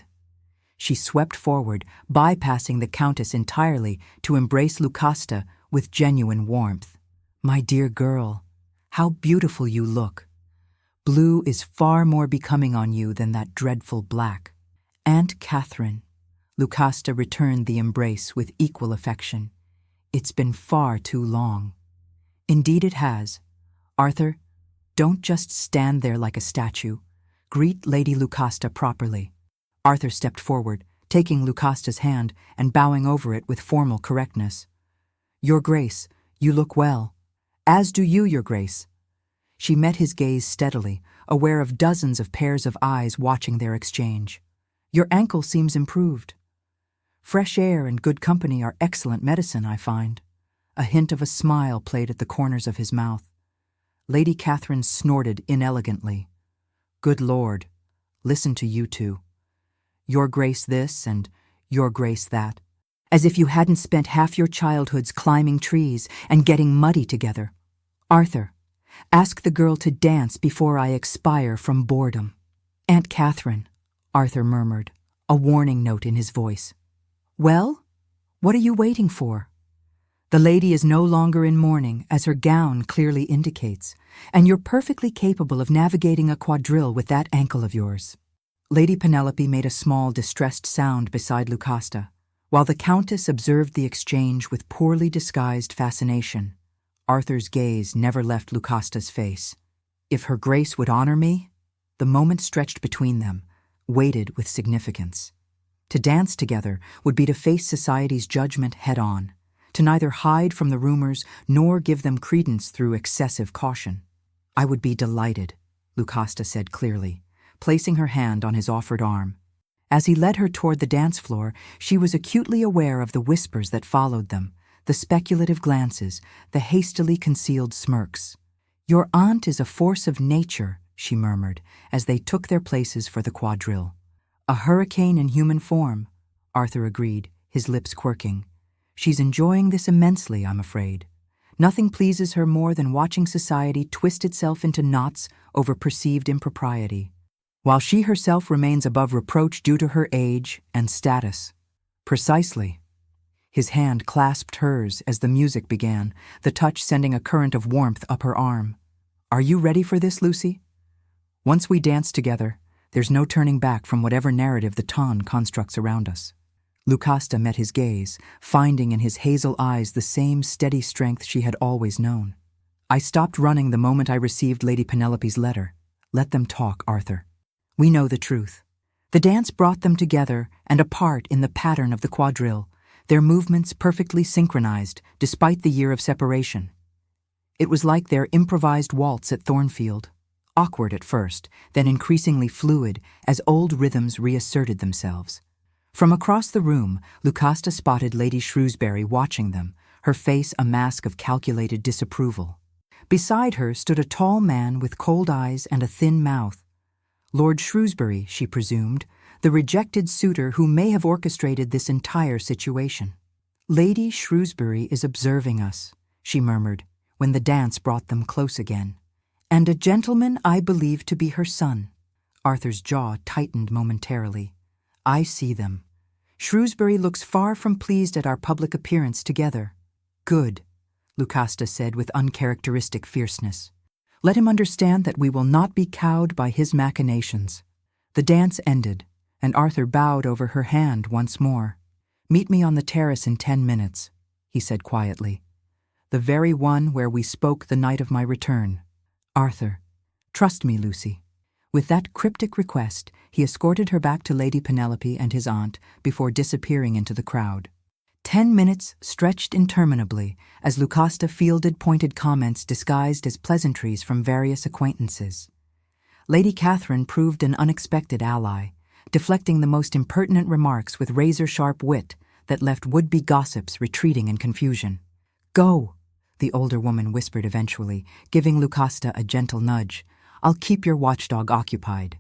Speaker 1: She swept forward, bypassing the Countess entirely to embrace Lucasta with genuine warmth. "My dear girl, how beautiful you look. Blue is far more becoming on you than that dreadful black." "Aunt Catherine," Lucasta returned the embrace with equal affection. "It's been far too long." "Indeed it has. Arthur, don't just stand there like a statue. Greet Lady Lucasta properly." Arthur stepped forward, taking Lucasta's hand and bowing over it with formal correctness. "Your Grace, you look well. As do you, Your Grace." She met his gaze steadily, aware of dozens of pairs of eyes watching their exchange. "Your ankle seems improved. Fresh air and good company are excellent medicine, I find." A hint of a smile played at the corners of his mouth. Lady Catherine snorted inelegantly. "Good Lord, listen to you two. Your Grace this and Your Grace that. As if you hadn't spent half your childhoods climbing trees and getting muddy together. Arthur, ask the girl to dance before I expire from boredom." "Aunt Catherine," Arthur murmured, a warning note in his voice. "Well, what are you waiting for? The lady is no longer in mourning, as her gown clearly indicates, and you're perfectly capable of navigating a quadrille with that ankle of yours." Lady Penelope made a small, distressed sound beside Lucasta, while the Countess observed the exchange with poorly disguised fascination. Arthur's gaze never left Lucasta's face. If her Grace would honor me? The moment stretched between them, weighted with significance. To dance together would be to face society's judgment head-on, to neither hide from the rumors nor give them credence through excessive caution. "I would be delighted," Lucasta said clearly, placing her hand on his offered arm. As he led her toward the dance floor, she was acutely aware of the whispers that followed them, the speculative glances, the hastily concealed smirks. "Your aunt is a force of nature," she murmured, as they took their places for the quadrille. "A hurricane in human form," Arthur agreed, his lips quirking. "She's enjoying this immensely, I'm afraid. Nothing pleases her more than watching society twist itself into knots over perceived impropriety, while she herself remains above reproach due to her age and status." "Precisely." His hand clasped hers as the music began, the touch sending a current of warmth up her arm. "Are you ready for this, Lucy? Once we dance together, there's no turning back from whatever narrative the ton constructs around us." Lucasta met his gaze, finding in his hazel eyes the same steady strength she had always known. "I stopped running the moment I received Lady Penelope's letter. Let them talk, Arthur. We know the truth." The dance brought them together and apart in the pattern of the quadrille, their movements perfectly synchronized despite the year of separation. It was like their improvised waltz at Thornfield, awkward at first, then increasingly fluid as old rhythms reasserted themselves. From across the room, Lucasta spotted Lady Shrewsbury watching them, her face a mask of calculated disapproval. Beside her stood a tall man with cold eyes and a thin mouth. Lord Shrewsbury, she presumed, the rejected suitor who may have orchestrated this entire situation. "Lady Shrewsbury is observing us," she murmured, when the dance brought them close again. "And a gentleman I believe to be her son." Arthur's jaw tightened momentarily. "I see them. Shrewsbury looks far from pleased at our public appearance together." "Good," Lucasta said with uncharacteristic fierceness. "Let him understand that we will not be cowed by his machinations." The dance ended, and Arthur bowed over her hand once more. "Meet me on the terrace in 10 minutes, he said quietly. "The very one where we spoke the night of my return. Arthur, trust me, Lucy." With that cryptic request, he escorted her back to Lady Penelope and his aunt before disappearing into the crowd. 10 minutes stretched interminably as Lucasta fielded pointed comments disguised as pleasantries from various acquaintances. Lady Catherine proved an unexpected ally, deflecting the most impertinent remarks with razor-sharp wit that left would-be gossips retreating in confusion. "Go," the older woman whispered eventually, giving Lucasta a gentle nudge. "I'll keep your watchdog occupied."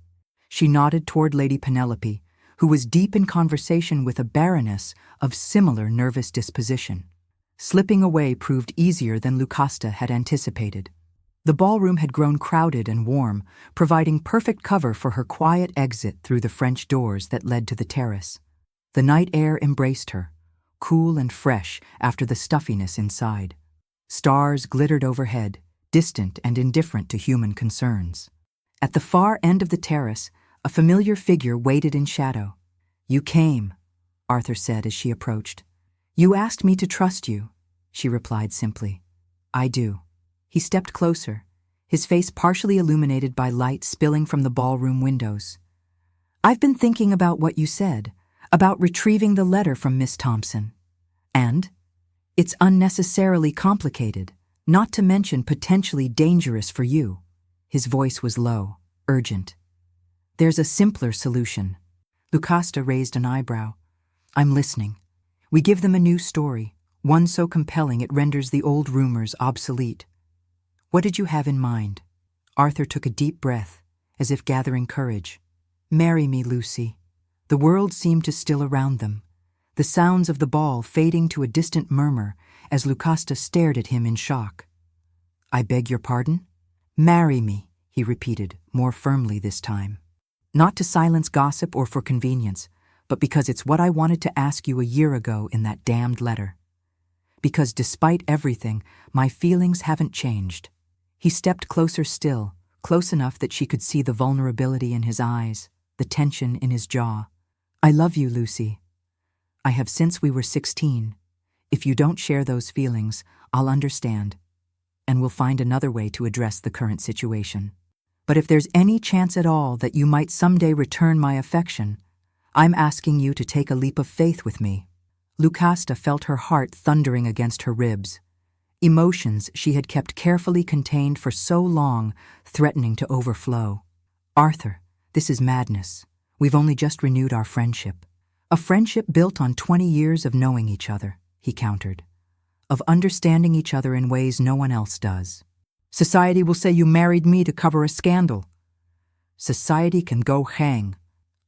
Speaker 1: She nodded toward Lady Penelope, who was deep in conversation with a baroness of similar nervous disposition. Slipping away proved easier than Lucasta had anticipated. The ballroom had grown crowded and warm, providing perfect cover for her quiet exit through the French doors that led to the terrace. The night air embraced her, cool and fresh after the stuffiness inside. Stars glittered overhead, distant and indifferent to human concerns. At the far end of the terrace, a familiar figure waited in shadow. "You came," Arthur said as she approached. "You asked me to trust you," she replied simply. "I do." He stepped closer, his face partially illuminated by light spilling from the ballroom windows. "I've been thinking about what you said, about retrieving the letter from Miss Thompson. And it's unnecessarily complicated, not to mention potentially dangerous for you." His voice was low, urgent. "There's a simpler solution." Lucasta raised an eyebrow. "I'm listening. We give them a new story, one so compelling it renders the old rumors obsolete." "What did you have in mind?" Arthur took a deep breath, as if gathering courage. "Marry me, Lucy." The world seemed to still around them, the sounds of the ball fading to a distant murmur as Lucasta stared at him in shock. "I beg your pardon?" "Marry me," he repeated, more firmly this time. "Not to silence gossip or for convenience, but because it's what I wanted to ask you a year ago in that damned letter. Because despite everything, my feelings haven't changed." He stepped closer still, close enough that she could see the vulnerability in his eyes, the tension in his jaw. "I love you, Lucy. I have since we were 16. If you don't share those feelings, I'll understand, and we'll find another way to address the current situation. But if there's any chance at all that you might someday return my affection, I'm asking you to take a leap of faith with me." Lucasta felt her heart thundering against her ribs. Emotions she had kept carefully contained for so long, threatening to overflow. "Arthur, this is madness. We've only just renewed our friendship." "A friendship built on 20 years of knowing each other," he countered. "Of understanding each other in ways no one else does." "Society will say you married me to cover a scandal." "Society can go hang."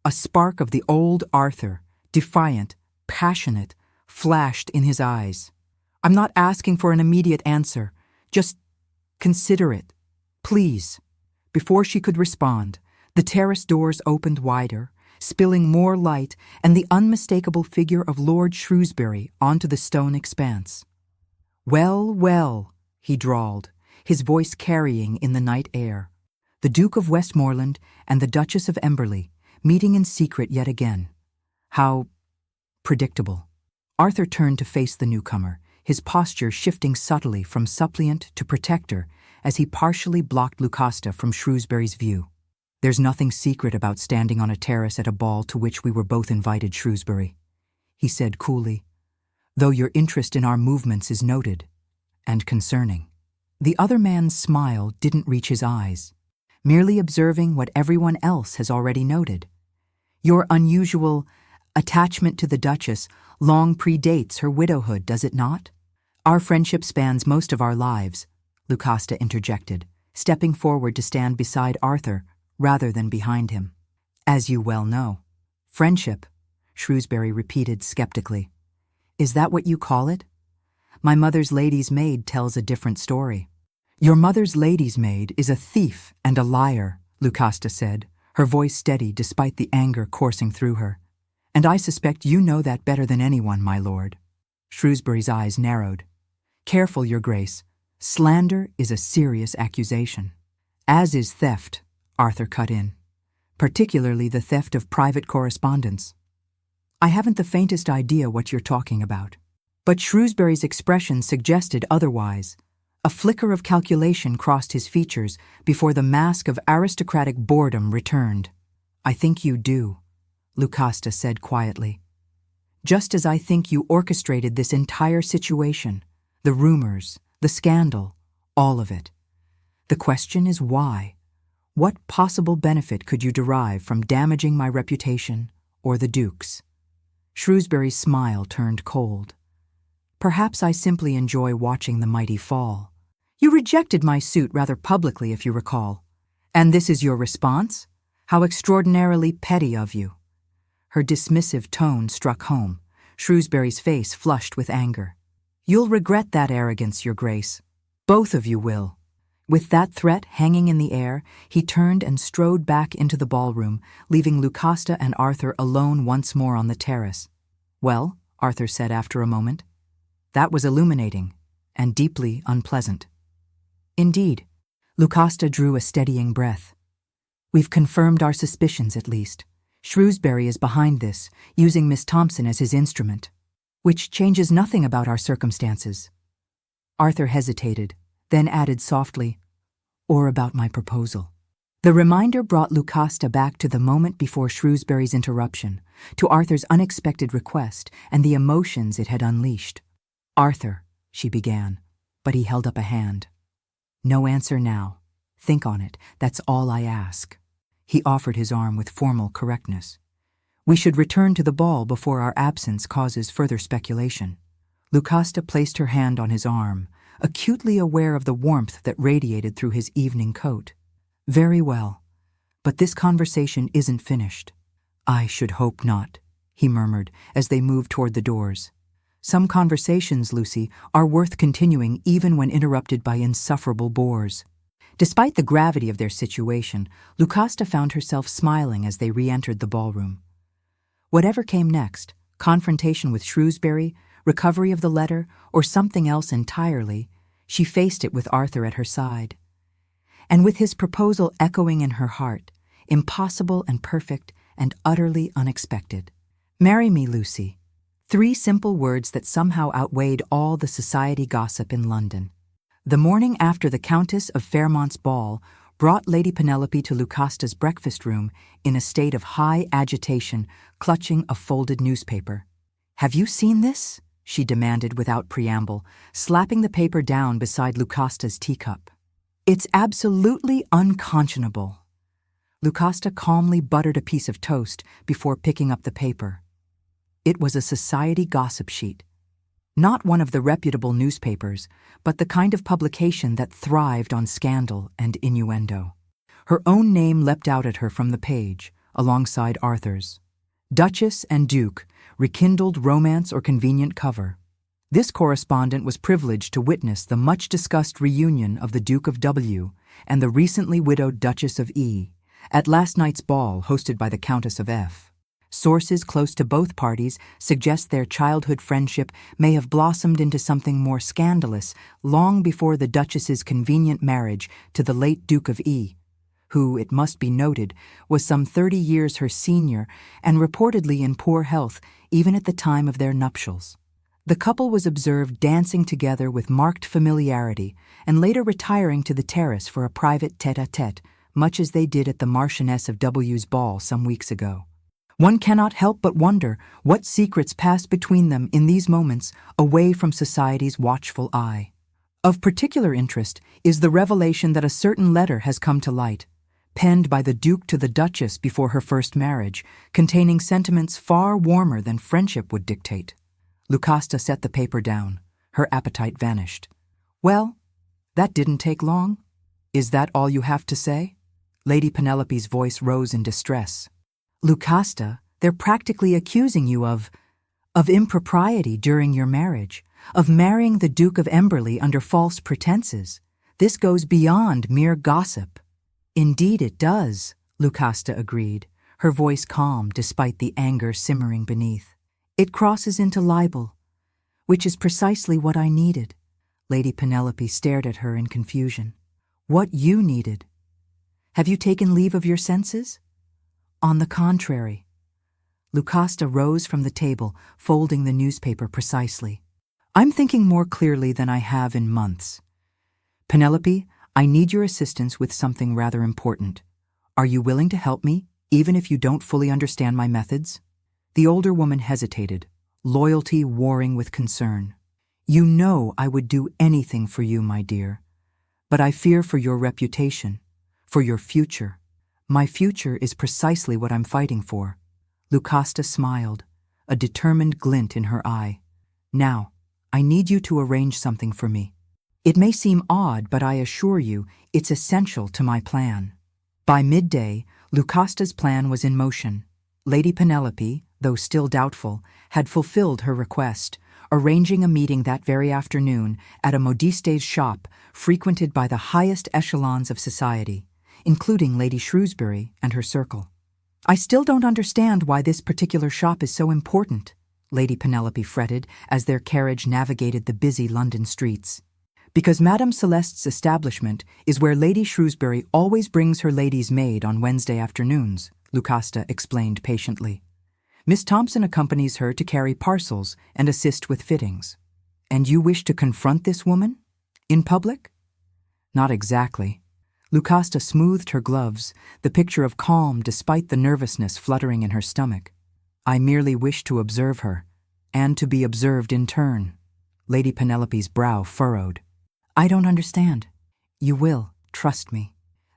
Speaker 1: A spark of the old Arthur, defiant, passionate, flashed in his eyes. "I'm not asking for an immediate answer. Just consider it. Please." Before she could respond, the terrace doors opened wider, spilling more light and the unmistakable figure of Lord Shrewsbury onto the stone expanse. "Well, well," he drawled, his voice carrying in the night air. The Duke of Westmoreland and the Duchess of Emberley, meeting in secret yet again. How predictable. Arthur turned to face the newcomer, his posture shifting subtly from suppliant to protector as he partially blocked Lucasta from Shrewsbury's view. "There's nothing secret about standing on a terrace at a ball to which we were both invited, Shrewsbury," he said coolly, "though your interest in our movements is noted and concerning." The other man's smile didn't reach his eyes, merely observing what everyone else has already noted. "Your unusual attachment to the Duchess long predates her widowhood, does it not? Our friendship spans most of our lives, Lucasta interjected, stepping forward to stand beside Arthur rather than behind him. As you well know. Friendship, Shrewsbury repeated skeptically. Is that what you call it? My mother's lady's maid tells a different story. Your mother's lady's maid is a thief and a liar, Lucasta said, her voice steady despite the anger coursing through her. And I suspect you know that better than anyone, my lord. Shrewsbury's eyes narrowed. Careful, your grace. Slander is a serious accusation. As is theft, Arthur cut in. Particularly the theft of private correspondence. I haven't the faintest idea what you're talking about. But Shrewsbury's expression suggested otherwise. A flicker of calculation crossed his features before the mask of aristocratic boredom returned. I think you do, Lucasta said quietly. Just as I think you orchestrated this entire situation, the rumors, the scandal, all of it. The question is why? What possible benefit could you derive from damaging my reputation or the Duke's? Shrewsbury's smile turned cold. Perhaps I simply enjoy watching the mighty fall. You rejected my suit rather publicly, if you recall. And this is your response? How extraordinarily petty of you. Her dismissive tone struck home. Shrewsbury's face flushed with anger. You'll regret that arrogance, your grace. Both of you will. With that threat hanging in the air, he turned and strode back into the ballroom, leaving Lucasta and Arthur alone once more on the terrace. Well, Arthur said after a moment. That was illuminating and deeply unpleasant. Indeed, Lucasta drew a steadying breath. We've confirmed our suspicions, at least. Shrewsbury is behind this, using Miss Thompson as his instrument, which changes nothing about our circumstances. Arthur hesitated, then added softly, or about my proposal. The reminder brought Lucasta back to the moment before Shrewsbury's interruption, to Arthur's unexpected request and the emotions it had unleashed. Arthur, she began, but he held up a hand. No answer now. Think on it, that's all I ask. He offered his arm with formal correctness. We should return to the ball before our absence causes further speculation. Lucasta placed her hand on his arm, acutely aware of the warmth that radiated through his evening coat. Very well, but this conversation isn't finished. I should hope not, he murmured as they moved toward the doors. Some conversations, Lucy, are worth continuing even when interrupted by insufferable bores. Despite the gravity of their situation, Lucasta found herself smiling as they re-entered the ballroom. Whatever came next, confrontation with Shrewsbury, recovery of the letter, or something else entirely, she faced it with Arthur at her side. And with his proposal echoing in her heart, impossible and perfect and utterly unexpected. Marry me, Lucy. 3 simple words that somehow outweighed all the society gossip in London. The morning after the Countess of Fairmont's ball brought Lady Penelope to Lucasta's breakfast room in a state of high agitation, clutching a folded newspaper. Have you seen this? She demanded without preamble, slapping the paper down beside Lucasta's teacup. It's absolutely unconscionable. Lucasta calmly buttered a piece of toast before picking up the paper. It was a society gossip sheet. Not one of the reputable newspapers, but the kind of publication that thrived on scandal and innuendo. Her own name leapt out at her from the page, alongside Arthur's. Duchess and Duke, rekindled romance or convenient cover. This correspondent was privileged to witness the much-discussed reunion of the Duke of W. and the recently widowed Duchess of E. at last night's ball hosted by the Countess of F. Sources close to both parties suggest their childhood friendship may have blossomed into something more scandalous long before the Duchess's convenient marriage to the late Duke of E., who, it must be noted, was some 30 years her senior and reportedly in poor health even at the time of their nuptials. The couple was observed dancing together with marked familiarity and later retiring to the terrace for a private tête-à-tête, much as they did at the Marchioness of W's ball some weeks ago. One cannot help but wonder what secrets passed between them in these moments away from society's watchful eye. Of particular interest is the revelation that a certain letter has come to light, penned by the Duke to the Duchess before her first marriage, containing sentiments far warmer than friendship would dictate. Lucasta set the paper down. Her appetite vanished. Well, That didn't take long? Is that all you have to say? Lady Penelope's voice rose in distress. Lucasta, they're practically accusing you of impropriety during your marriage, of marrying the Duke of Emberley under false pretenses. This goes beyond mere gossip. Indeed it does, Lucasta agreed, her voice calm despite the anger simmering beneath. It crosses into libel, which is precisely what I needed. Lady Penelope stared at her in confusion. What you needed? Have you taken leave of your senses? On the contrary. Lucasta rose from the table, folding the newspaper precisely. I'm thinking more clearly than I have in months. Penelope, I need your assistance with something rather important. Are you willing to help me, even if you don't fully understand my methods? The older woman hesitated, loyalty warring with concern. You know I would do anything for you, my dear. But I fear for your reputation, for your future. My future is precisely what I'm fighting for. Lucasta smiled, a determined glint in her eye. Now, I need you to arrange something for me. It may seem odd, but I assure you, it's essential to my plan. By midday, Lucasta's plan was in motion. Lady Penelope, though still doubtful, had fulfilled her request, arranging a meeting that very afternoon at a modiste's shop frequented by the highest echelons of society, including Lady Shrewsbury and her circle. I still don't understand why this particular shop is so important, Lady Penelope fretted as their carriage navigated the busy London streets. Because Madame Celeste's establishment is where Lady Shrewsbury always brings her lady's maid on Wednesday afternoons, Lucasta explained patiently. Miss Thompson accompanies her to carry parcels and assist with fittings. And you wish to confront this woman? In public? Not exactly. Lucasta smoothed her gloves, the picture of calm despite the nervousness fluttering in her stomach. I merely wish to observe her, and to be observed in turn. Lady Penelope's brow furrowed. I don't understand. You will, trust me.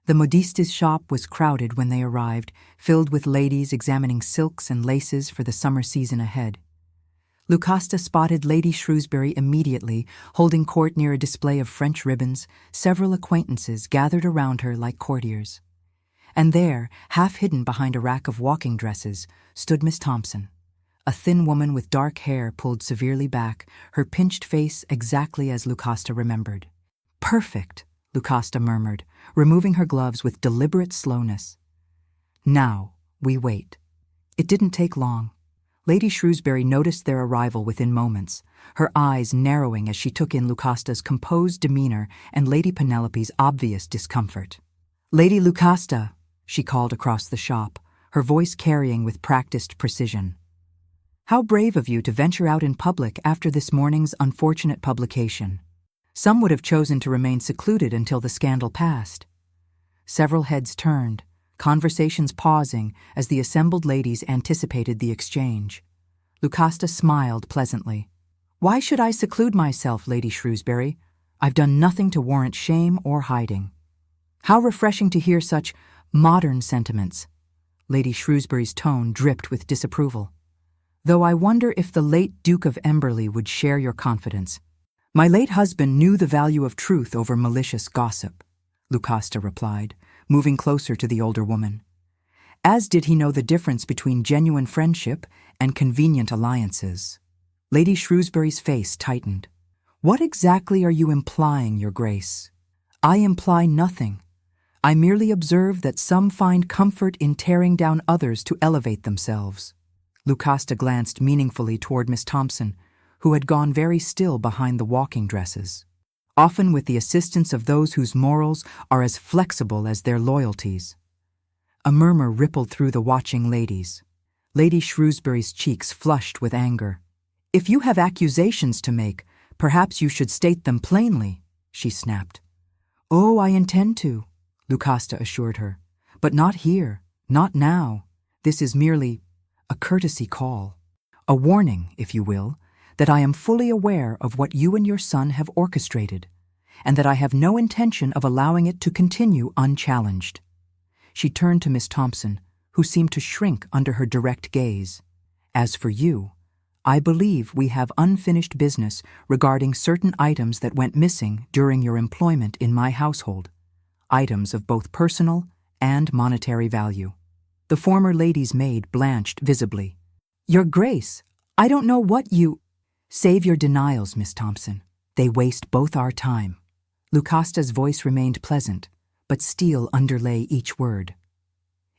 Speaker 1: The modiste's shop was crowded when they arrived, filled with ladies examining silks and laces for the summer season ahead. Lucasta spotted Lady Shrewsbury immediately, holding court near a display of French ribbons. Several acquaintances gathered around her like courtiers. And there, half hidden behind a rack of walking dresses, stood Miss Thompson, a thin woman with dark hair pulled severely back, her pinched face exactly as Lucasta remembered. Perfect, Lucasta murmured, removing her gloves with deliberate slowness. Now, we wait. It didn't take long. Lady Shrewsbury noticed their arrival within moments, her eyes narrowing as she took in Lucasta's composed demeanor and Lady Penelope's obvious discomfort. Lady Lucasta, she called across the shop, her voice carrying with practiced precision. How brave of you to venture out in public after this morning's unfortunate publication. Some would have chosen to remain secluded until the scandal passed. Several heads turned, conversations pausing as the assembled ladies anticipated the exchange. Lucasta smiled pleasantly. Why should I seclude myself, Lady Shrewsbury? I've done nothing to warrant shame or hiding. How refreshing to hear such modern sentiments. Lady Shrewsbury's tone dripped with disapproval. Though I wonder if the late Duke of Emberley would share your confidence. My late husband knew the value of truth over malicious gossip, Lucasta replied, moving closer to the older woman. As did he know the difference between genuine friendship and convenient alliances. Lady Shrewsbury's face tightened. What exactly are you implying, Your Grace? I imply nothing. I merely observe that some find comfort in tearing down others to elevate themselves. Lucasta glanced meaningfully toward Miss Thompson, who had gone very still behind the walking dresses, often with the assistance of those whose morals are as flexible as their loyalties. A murmur rippled through the watching ladies. Lady Shrewsbury's cheeks flushed with anger. If you have accusations to make, perhaps you should state them plainly, she snapped. Oh, I intend to, Lucasta assured her. But not here, not now. This is merely a courtesy call. A warning, if you will, that I am fully aware of what you and your son have orchestrated, and that I have no intention of allowing it to continue unchallenged. She turned to Miss Thompson, who seemed to shrink under her direct gaze. As for you, I believe we have unfinished business regarding certain items that went missing during your employment in my household, items of both personal and monetary value. The former lady's maid blanched visibly. Your Grace, I don't know what you— Save your denials, Miss Thompson. They waste both our time. Lucasta's voice remained pleasant, but steel underlay each word.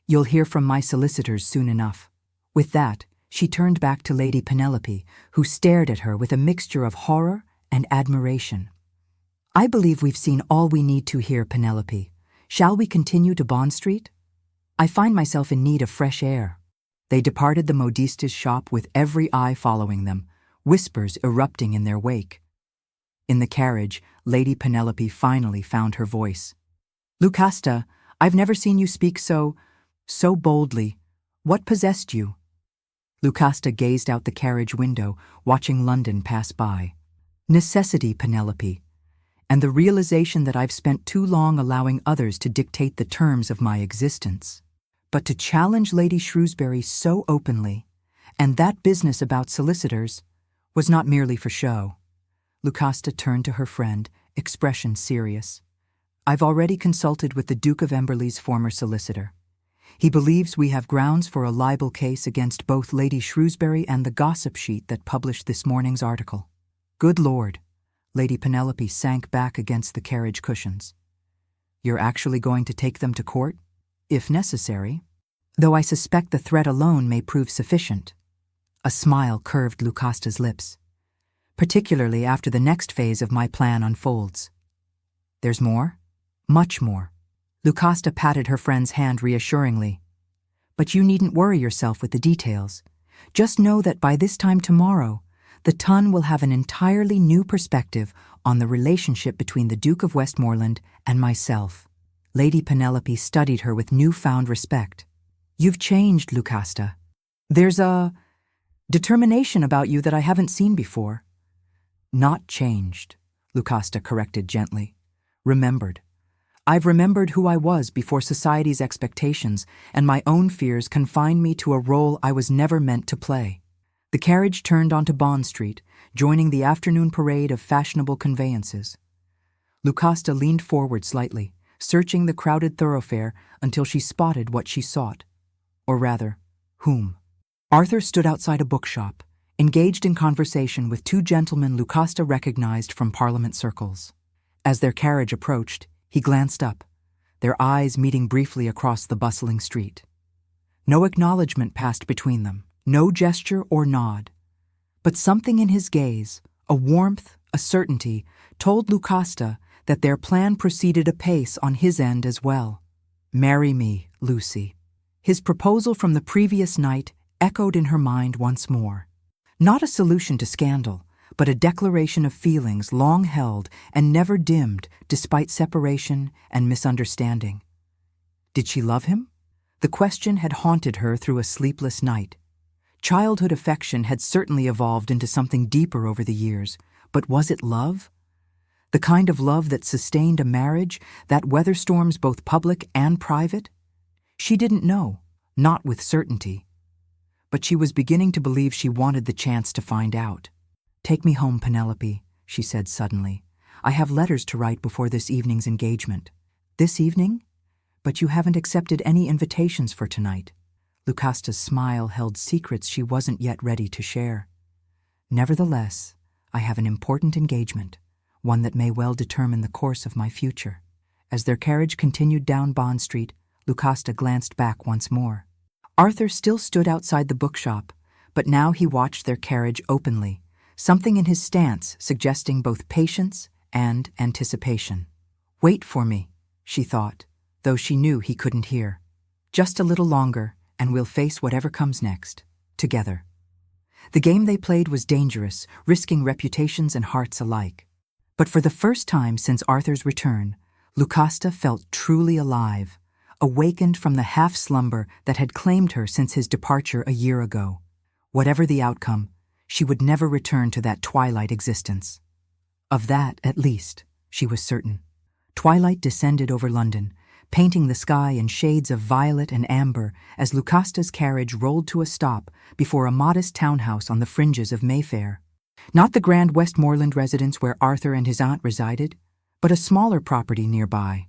Speaker 1: You'll hear from my solicitors soon enough. With that, she turned back to Lady Penelope, who stared at her with a mixture of horror and admiration. I believe we've seen all we need to here, Penelope. Shall we continue to Bond Street? I find myself in need of fresh air. They departed the modiste's shop with every eye following them, whispers erupting in their wake. In the carriage, Lady Penelope finally found her voice. Lucasta, I've never seen you speak so boldly. What possessed you? Lucasta gazed out the carriage window, watching London pass by. Necessity, Penelope, and the realization that I've spent too long allowing others to dictate the terms of my existence. But to challenge Lady Shrewsbury so openly, and that business about solicitors, was not merely for show. Lucasta turned to her friend, expression serious. I've already consulted with the Duke of Emberley's former solicitor. He believes we have grounds for a libel case against both Lady Shrewsbury and the gossip sheet that published this morning's article. Good Lord. Lady Penelope sank back against the carriage cushions. You're actually going to take them to court? If necessary. Though I suspect the threat alone may prove sufficient. A smile curved Lucasta's lips. Particularly after the next phase of my plan unfolds. There's more? Much more. Lucasta patted her friend's hand reassuringly. But you needn't worry yourself with the details. Just know that by this time tomorrow, the Tun will have an entirely new perspective on the relationship between the Duke of Westmoreland and myself. Lady Penelope studied her with newfound respect. You've changed, Lucasta. There's a determination about you that I haven't seen before. Not changed, Lucasta corrected gently. Remembered. I've remembered who I was before society's expectations, and my own fears confined me to a role I was never meant to play. The carriage turned onto Bond Street, joining the afternoon parade of fashionable conveyances. Lucasta leaned forward slightly, searching the crowded thoroughfare until she spotted what she sought. Or rather, whom. Arthur stood outside a bookshop, engaged in conversation with two gentlemen Lucasta recognized from Parliament circles. As their carriage approached, he glanced up, their eyes meeting briefly across the bustling street. No acknowledgement passed between them, no gesture or nod. But something in his gaze, a warmth, a certainty, told Lucasta that their plan proceeded apace on his end as well. Marry me, Lucy. His proposal from the previous night echoed in her mind once more. Not a solution to scandal, but a declaration of feelings long held and never dimmed despite separation and misunderstanding. Did she love him? The question had haunted her through a sleepless night. Childhood affection had certainly evolved into something deeper over the years, but was it love? The kind of love that sustained a marriage, that weather storms both public and private? She didn't know, not with certainty. But she was beginning to believe she wanted the chance to find out. Take me home, Penelope, she said suddenly. I have letters to write before this evening's engagement. This evening? But you haven't accepted any invitations for tonight. Lucasta's smile held secrets she wasn't yet ready to share. Nevertheless, I have an important engagement, one that may well determine the course of my future. As their carriage continued down Bond Street, Lucasta glanced back once more. Arthur still stood outside the bookshop, but now he watched their carriage openly, something in his stance suggesting both patience and anticipation. Wait for me, she thought, though she knew he couldn't hear. Just a little longer, and we'll face whatever comes next, together. The game they played was dangerous, risking reputations and hearts alike. But for the first time since Arthur's return, Lucasta felt truly alive, awakened from the half-slumber that had claimed her since his departure a year ago. Whatever the outcome, she would never return to that twilight existence. Of that, at least, she was certain. Twilight descended over London, painting the sky in shades of violet and amber as Lucasta's carriage rolled to a stop before a modest townhouse on the fringes of Mayfair. Not the grand Westmoreland residence where Arthur and his aunt resided, but a smaller property nearby,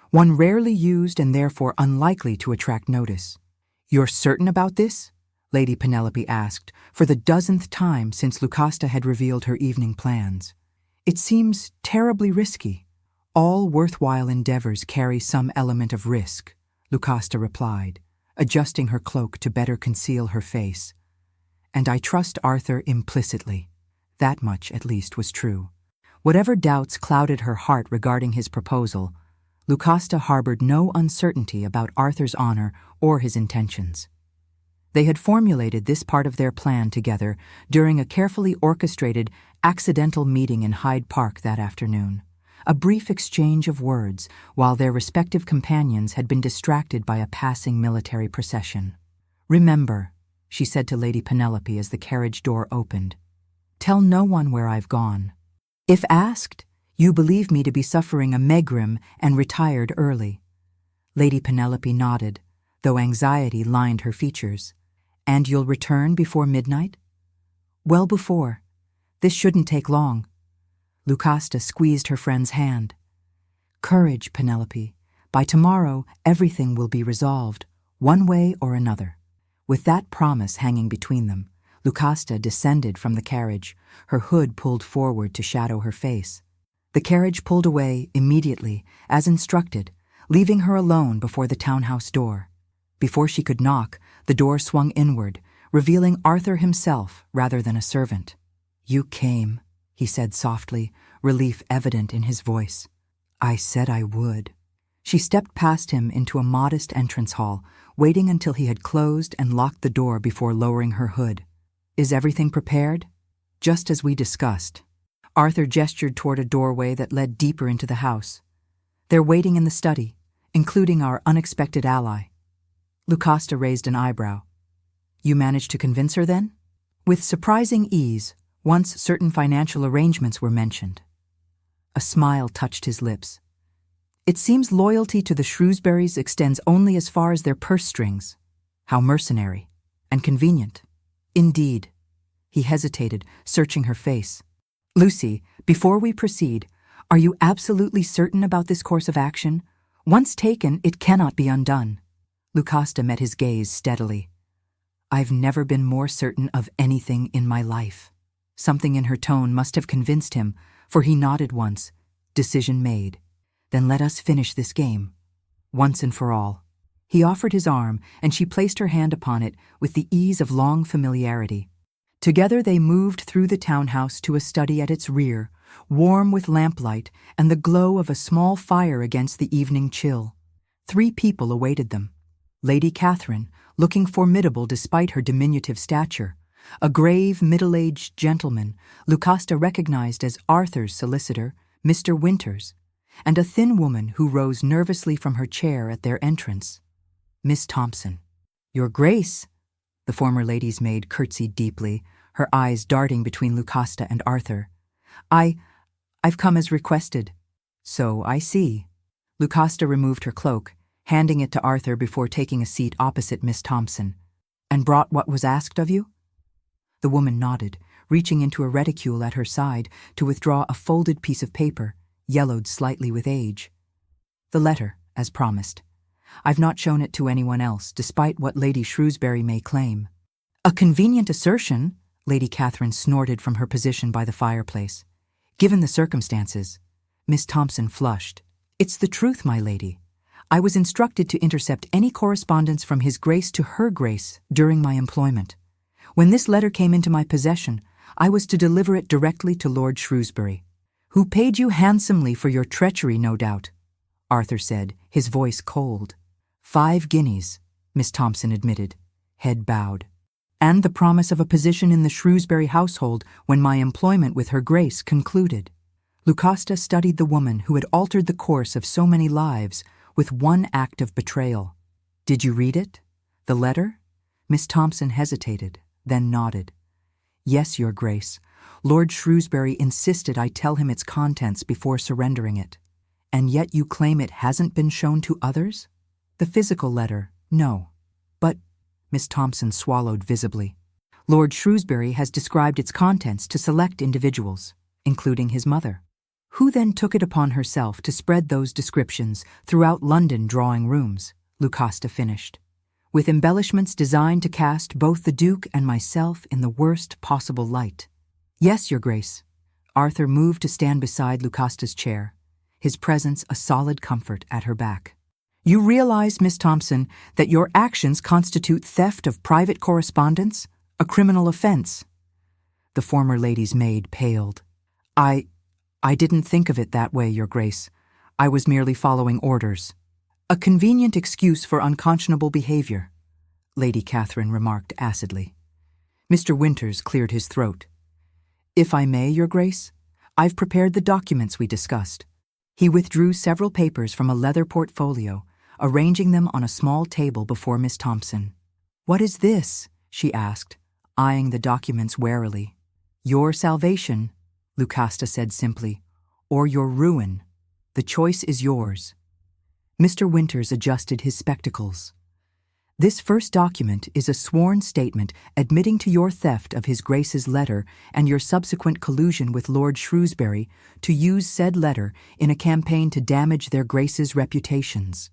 Speaker 1: one rarely used and therefore unlikely to attract notice. "You're certain about this?" Lady Penelope asked, for the dozenth time since Lucasta had revealed her evening plans. "It seems terribly risky." "All worthwhile endeavors carry some element of risk," Lucasta replied, adjusting her cloak to better conceal her face. "And I trust Arthur implicitly." That much, at least, was true. Whatever doubts clouded her heart regarding his proposal, Lucasta harbored no uncertainty about Arthur's honor or his intentions. They had formulated this part of their plan together during a carefully orchestrated, accidental meeting in Hyde Park that afternoon, a brief exchange of words while their respective companions had been distracted by a passing military procession. "Remember," she said to Lady Penelope as the carriage door opened, "tell no one where I've gone. If asked, you believe me to be suffering a megrim and retired early." Lady Penelope nodded, though anxiety lined her features. "And you'll return before midnight?" "Well before. This shouldn't take long." Lucasta squeezed her friend's hand. "Courage, Penelope. By tomorrow, everything will be resolved, one way or another." With that promise hanging between them, Lucasta descended from the carriage, her hood pulled forward to shadow her face. The carriage pulled away immediately, as instructed, leaving her alone before the townhouse door. Before she could knock, the door swung inward, revealing Arthur himself rather than a servant. "You came," he said softly, relief evident in his voice. "I said I would." She stepped past him into a modest entrance hall, waiting until he had closed and locked the door before lowering her hood. "Is everything prepared?" "Just as we discussed." Arthur gestured toward a doorway that led deeper into the house. "They're waiting in the study, including our unexpected ally." Lucasta raised an eyebrow. "You managed to convince her, then?" "With surprising ease, once certain financial arrangements were mentioned." A smile touched his lips. "It seems loyalty to the Shrewsburys extends only as far as their purse strings. How mercenary. And convenient." "Indeed." He hesitated, searching her face. "Lucy, before we proceed, are you absolutely certain about this course of action? Once taken, it cannot be undone." Lucasta met his gaze steadily. "I've never been more certain of anything in my life." Something in her tone must have convinced him, for he nodded once. "Decision made. Then let us finish this game, once and for all." He offered his arm, and she placed her hand upon it with the ease of long familiarity. Together they moved through the townhouse to a study at its rear, warm with lamplight and the glow of a small fire against the evening chill. 3 people awaited them. Lady Catherine, looking formidable despite her diminutive stature, a grave, middle-aged gentleman Lucasta recognized as Arthur's solicitor, Mr. Winters, and a thin woman who rose nervously from her chair at their entrance. Miss Thompson. "Your Grace," the former lady's maid curtsied deeply, her eyes darting between Lucasta and Arthur. I've come as requested." "So I see." Lucasta removed her cloak, handing it to Arthur before taking a seat opposite Miss Thompson. "And brought what was asked of you?" The woman nodded, reaching into a reticule at her side to withdraw a folded piece of paper, yellowed slightly with age. "The letter, as promised. I've not shown it to anyone else, despite what Lady Shrewsbury may claim." "A convenient assertion," Lady Catherine snorted from her position by the fireplace. "Given the circumstances." Miss Thompson flushed. "It's the truth, my lady. I was instructed to intercept any correspondence from His Grace to Her Grace during my employment. When this letter came into my possession, I was to deliver it directly to Lord Shrewsbury." "Who paid you handsomely for your treachery, no doubt," Arthur said, his voice cold. 5 guineas, Miss Thompson admitted, head bowed. "And the promise of a position in the Shrewsbury household when my employment with Her Grace concluded." Lucasta studied the woman who had altered the course of so many lives with one act of betrayal. "Did you read it? The letter?" Miss Thompson hesitated, then nodded. "Yes, Your Grace. Lord Shrewsbury insisted I tell him its contents before surrendering it." And yet you claim it hasn't been shown to others? The physical letter, no. But, Miss Thompson swallowed visibly. Lord Shrewsbury has described its contents to select individuals, including his mother. Who then took it upon herself to spread those descriptions throughout London drawing rooms? Lucasta finished, with embellishments designed to cast both the Duke and myself in the worst possible light. Yes, Your Grace. Arthur moved to stand beside Lucasta's chair, his presence a solid comfort at her back. You realize, Miss Thompson, that your actions constitute theft of private correspondence, a criminal offense. The former lady's maid paled. I didn't think of it that way, Your Grace. I was merely following orders. A convenient excuse for unconscionable behavior, Lady Catherine remarked acidly. Mr. Winters cleared his throat. If I may, Your Grace, I've prepared the documents we discussed. He withdrew several papers from a leather portfolio, arranging them on a small table before Miss Thompson. What is this? She asked, eyeing the documents warily. Your salvation, Lucasta said simply, or your ruin. The choice is yours. Mr. Winters adjusted his spectacles. This first document is a sworn statement admitting to your theft of His Grace's letter and your subsequent collusion with Lord Shrewsbury to use said letter in a campaign to damage their Graces' reputations.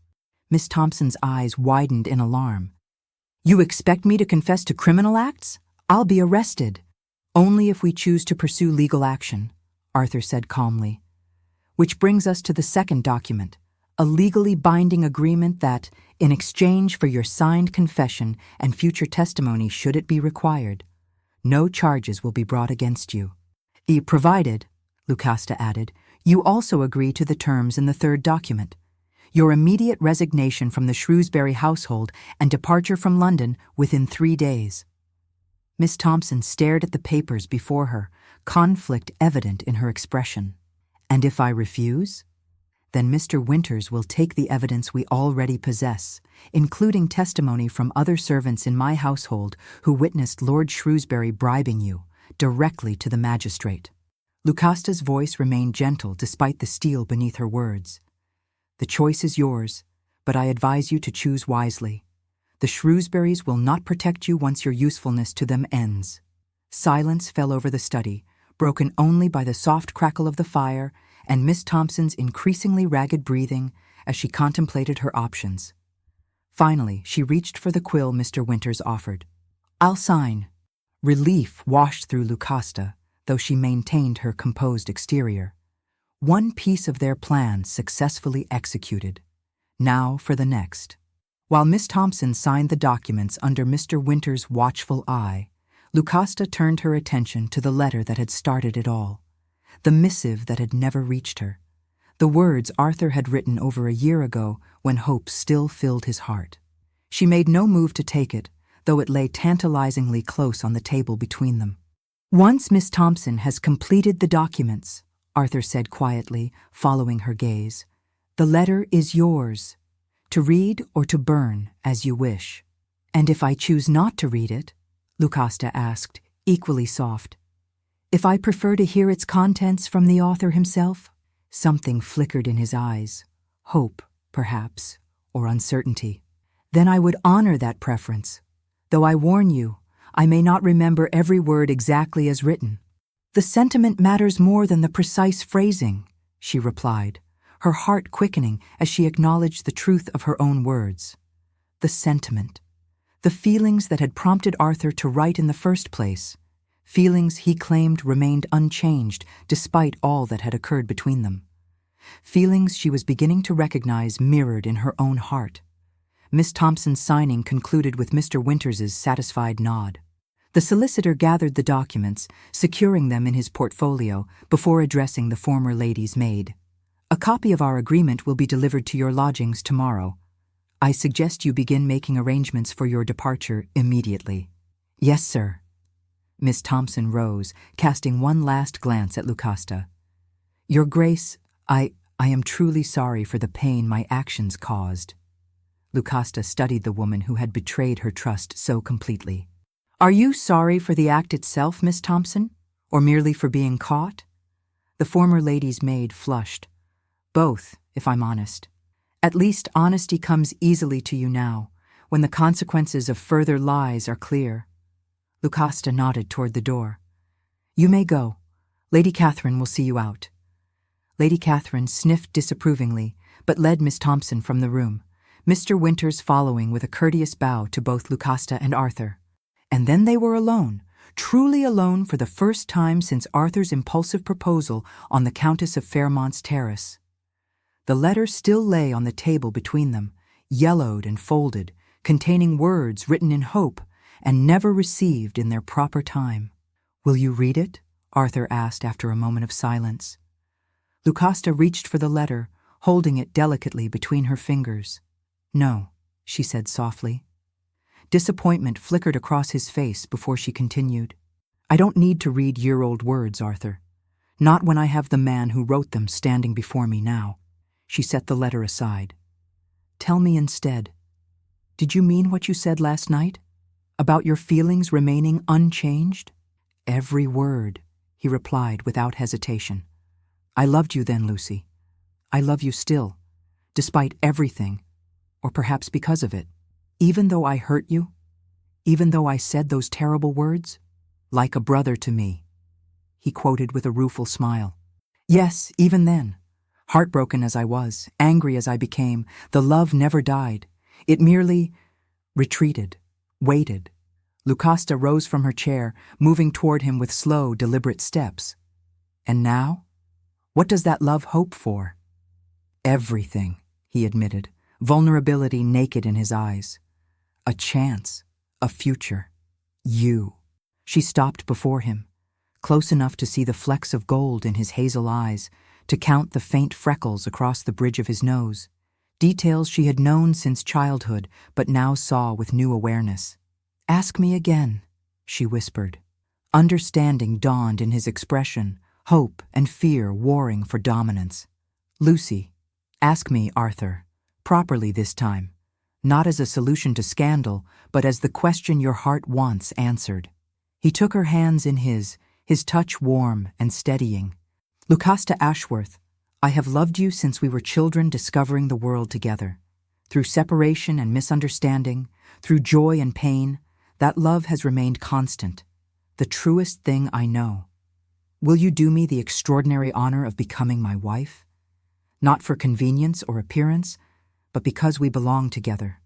Speaker 1: Miss Thompson's eyes widened in alarm. You expect me to confess to criminal acts? I'll be arrested. Only if we choose to pursue legal action, Arthur said calmly. Which brings us to the second document, a legally binding agreement that, in exchange for your signed confession and future testimony should it be required, no charges will be brought against you. Provided, Lucasta added, you also agree to the terms in the third document, your immediate resignation from the Shrewsbury household and departure from London within 3 days. Miss Thompson stared at the papers before her, conflict evident in her expression. And if I refuse? Then Mr. Winters will take the evidence we already possess, including testimony from other servants in my household who witnessed Lord Shrewsbury bribing you, directly to the magistrate. Lucasta's voice remained gentle despite the steel beneath her words. The choice is yours, but I advise you to choose wisely. The Shrewsburys will not protect you once your usefulness to them ends. Silence fell over the study, broken only by the soft crackle of the fire and Miss Thompson's increasingly ragged breathing as she contemplated her options. Finally, she reached for the quill Mr. Winters offered. I'll sign. Relief washed through Lucasta, though she maintained her composed exterior. One piece of their plan successfully executed. Now for the next. While Miss Thompson signed the documents under Mr. Winters' watchful eye, Lucasta turned her attention to the letter that had started it all, the missive that had never reached her, the words Arthur had written over a year ago when hope still filled his heart. She made no move to take it, though it lay tantalizingly close on the table between them. Once Miss Thompson has completed the documents, Arthur said quietly, following her gaze, the letter is yours, to read or to burn as you wish. And if I choose not to read it, Lucasta asked, equally soft. If I prefer to hear its contents from the author himself? Something flickered in his eyes, hope, perhaps, or uncertainty. Then I would honor that preference, though I warn you, I may not remember every word exactly as written. The sentiment matters more than the precise phrasing, she replied, her heart quickening as she acknowledged the truth of her own words. The sentiment. The feelings that had prompted Arthur to write in the first place, feelings he claimed remained unchanged despite all that had occurred between them. Feelings she was beginning to recognize mirrored in her own heart. Miss Thompson's signing concluded with Mr. Winters's satisfied nod. The solicitor gathered the documents, securing them in his portfolio before addressing the former lady's maid. A copy of our agreement will be delivered to your lodgings tomorrow. I suggest you begin making arrangements for your departure immediately. Yes, sir. Miss Thompson rose, casting one last glance at Lucasta. Your Grace, I am truly sorry for the pain my actions caused. Lucasta studied the woman who had betrayed her trust so completely. Are you sorry for the act itself, Miss Thompson, or merely for being caught? The former lady's maid flushed. Both, if I'm honest. At least honesty comes easily to you now, when the consequences of further lies are clear." Lucasta nodded toward the door. "You may go. Lady Catherine will see you out." Lady Catherine sniffed disapprovingly, but led Miss Thompson from the room, Mr. Winters following with a courteous bow to both Lucasta and Arthur. And then they were alone, truly alone for the first time since Arthur's impulsive proposal on the Countess of Fairmont's terrace. The letter still lay on the table between them, yellowed and folded, containing words written in hope and never received in their proper time. "Will you read it?" Arthur asked after a moment of silence. Lucasta reached for the letter, holding it delicately between her fingers. "No," she said softly. Disappointment flickered across his face before she continued. "I don't need to read year-old words, Arthur. Not when I have the man who wrote them standing before me now." She set the letter aside. "Tell me instead, did you mean what you said last night? About your feelings remaining unchanged?" "Every word," he replied without hesitation. "I loved you then, Lucy. I love you still, despite everything, or perhaps because of it. Even though I hurt you, even though I said those terrible words, like a brother to me," he quoted with a rueful smile. "Yes, even then. Heartbroken as I was, angry as I became, the love never died. It merely retreated, waited." Lucasta rose from her chair, moving toward him with slow, deliberate steps. "And now? What does that love hope for?" "Everything," he admitted, vulnerability naked in his eyes. "A chance, a future. You." She stopped before him, close enough to see the flecks of gold in his hazel eyes, to count the faint freckles across the bridge of his nose, details she had known since childhood but now saw with new awareness. "Ask me again," she whispered. Understanding dawned in his expression, hope and fear warring for dominance. "Lucy, ask me, Arthur, properly this time, not as a solution to scandal, but as the question your heart wants answered." He took her hands in his touch warm and steadying. "Lucasta Ashworth, I have loved you since we were children discovering the world together. Through separation and misunderstanding, through joy and pain, that love has remained constant, the truest thing I know. Will you do me the extraordinary honor of becoming my wife? Not for convenience or appearance, but because we belong together,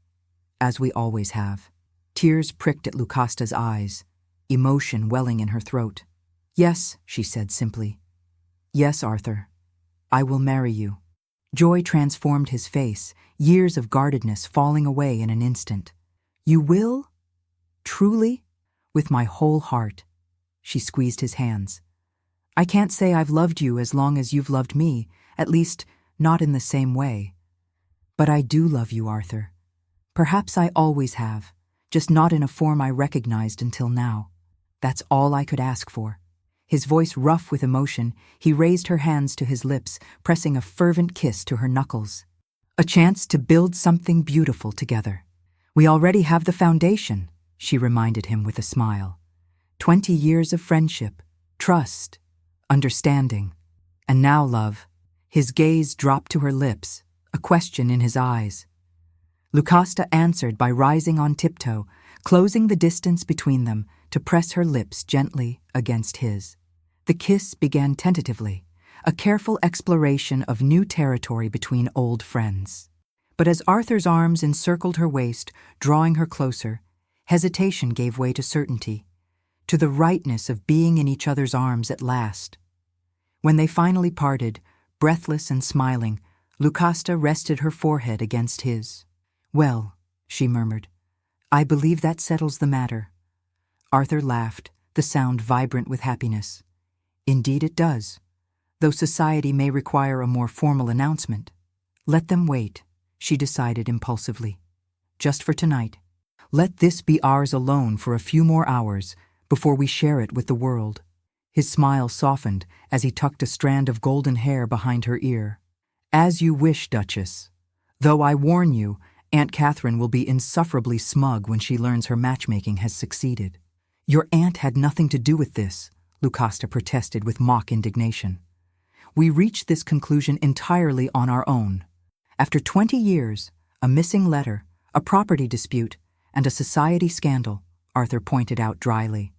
Speaker 1: as we always have." Tears pricked at Lucasta's eyes, emotion welling in her throat. "Yes," she said simply. "Yes, Arthur, I will marry you." Joy transformed his face, years of guardedness falling away in an instant. "You will? Truly?" "With my whole heart." She squeezed his hands. "I can't say I've loved you as long as you've loved me, at least not in the same way. But I do love you, Arthur. Perhaps I always have, just not in a form I recognized until now. That's all I could ask for." His voice rough with emotion, he raised her hands to his lips, pressing a fervent kiss to her knuckles. "A chance to build something beautiful together. We already have the foundation," she reminded him with a smile. 20 years of friendship, trust, understanding. And now, love." His gaze dropped to her lips, a question in his eyes. Lucasta answered by rising on tiptoe, closing the distance between them to press her lips gently against his. The kiss began tentatively, a careful exploration of new territory between old friends. But as Arthur's arms encircled her waist, drawing her closer, hesitation gave way to certainty, to the rightness of being in each other's arms at last. When they finally parted, breathless and smiling, Lucasta rested her forehead against his. "Well," she murmured, "I believe that settles the matter." Arthur laughed, the sound vibrant with happiness. "Indeed it does, though society may require a more formal announcement." "Let them wait," she decided impulsively. "Just for tonight. Let this be ours alone for a few more hours before we share it with the world." His smile softened as he tucked a strand of golden hair behind her ear. "As you wish, Duchess. Though I warn you, Aunt Catherine will be insufferably smug when she learns her matchmaking has succeeded." "Your aunt had nothing to do with this," Lucasta protested with mock indignation. We reached this conclusion entirely on our own. After 20 years, a missing letter, a property dispute, and a society scandal, Arthur pointed out dryly.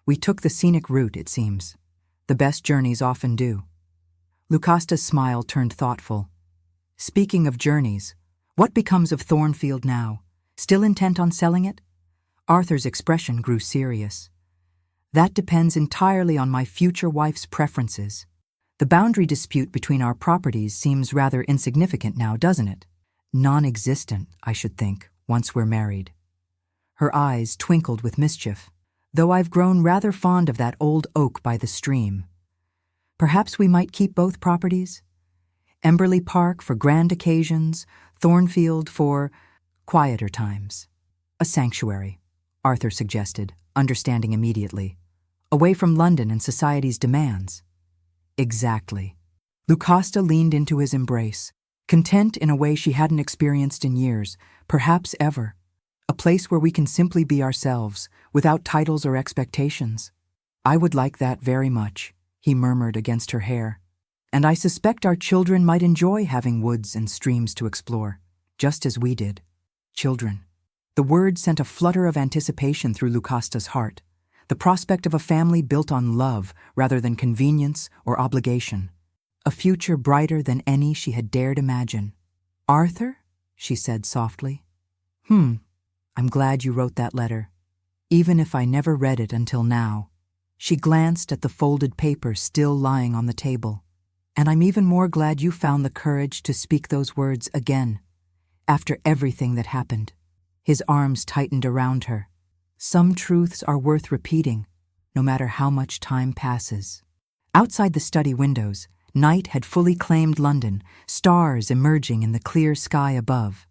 Speaker 1: We took the scenic route, it seems. The best journeys often do. Lucasta's smile turned thoughtful. Speaking of journeys, what becomes of Thornfield now? Still intent on selling it? Arthur's expression grew serious. That depends entirely on my future wife's preferences. The boundary dispute between our properties seems rather insignificant now, doesn't it? Non-existent, I should think, once we're married. Her eyes twinkled with mischief, though I've grown rather fond of that old oak by the stream. Perhaps we might keep both properties? Emberley Park for grand occasions, Thornfield for quieter times. A sanctuary, Arthur suggested, understanding immediately. Away from London and society's demands. Exactly. Lucasta leaned into his embrace, content in a way she hadn't experienced in years, perhaps ever. A place where we can simply be ourselves, without titles or expectations. I would like that very much, he murmured against her hair. And I suspect our children might enjoy having woods and streams to explore, just as we did. Children. The word sent a flutter of anticipation through Lucasta's heart. The prospect of a family built on love rather than convenience or obligation. A future brighter than any she had dared imagine. Arthur? She said softly. I'm glad you wrote that letter, even if I never read it until now. She glanced at the folded paper still lying on the table. And I'm even more glad you found the courage to speak those words again, after everything that happened. His arms tightened around her. Some truths are worth repeating, no matter how much time passes. Outside the study windows, night had fully claimed London, stars emerging in the clear sky above.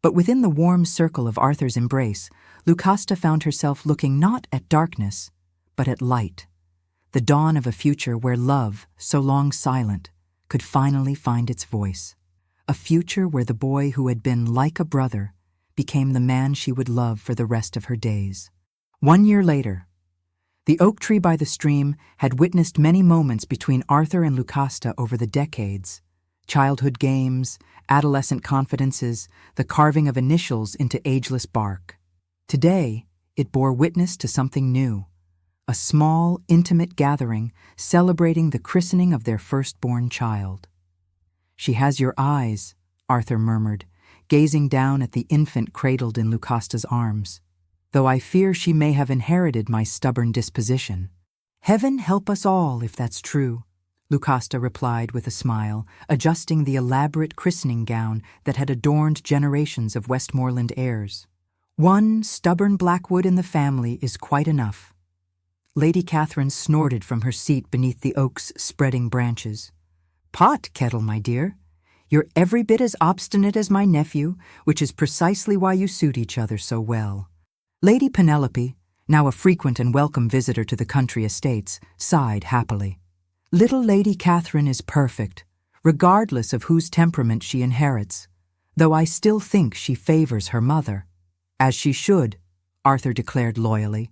Speaker 1: But within the warm circle of Arthur's embrace, Lucasta found herself looking not at darkness, but at light. The dawn of a future where love, so long silent, could finally find its voice. A future where the boy who had been like a brother became the man she would love for the rest of her days. 1 year later, the oak tree by the stream had witnessed many moments between Arthur and Lucasta over the decades. Childhood games, adolescent confidences, the carving of initials into ageless bark. Today, it bore witness to something new. A small, intimate gathering celebrating the christening of their firstborn child. She has your eyes, Arthur murmured, gazing down at the infant cradled in Lucasta's arms. Though I fear she may have inherited my stubborn disposition. Heaven help us all if that's true, Lucasta replied with a smile, adjusting the elaborate christening gown that had adorned generations of Westmoreland heirs. One stubborn Blackwood in the family is quite enough. Lady Catherine snorted from her seat beneath the oak's spreading branches. Pot kettle, my dear. You're every bit as obstinate as my nephew, which is precisely why you suit each other so well. Lady Penelope, now a frequent and welcome visitor to the country estates, sighed happily. Little Lady Catherine is perfect, regardless of whose temperament she inherits, though I still think she favors her mother. As she should, Arthur declared loyally.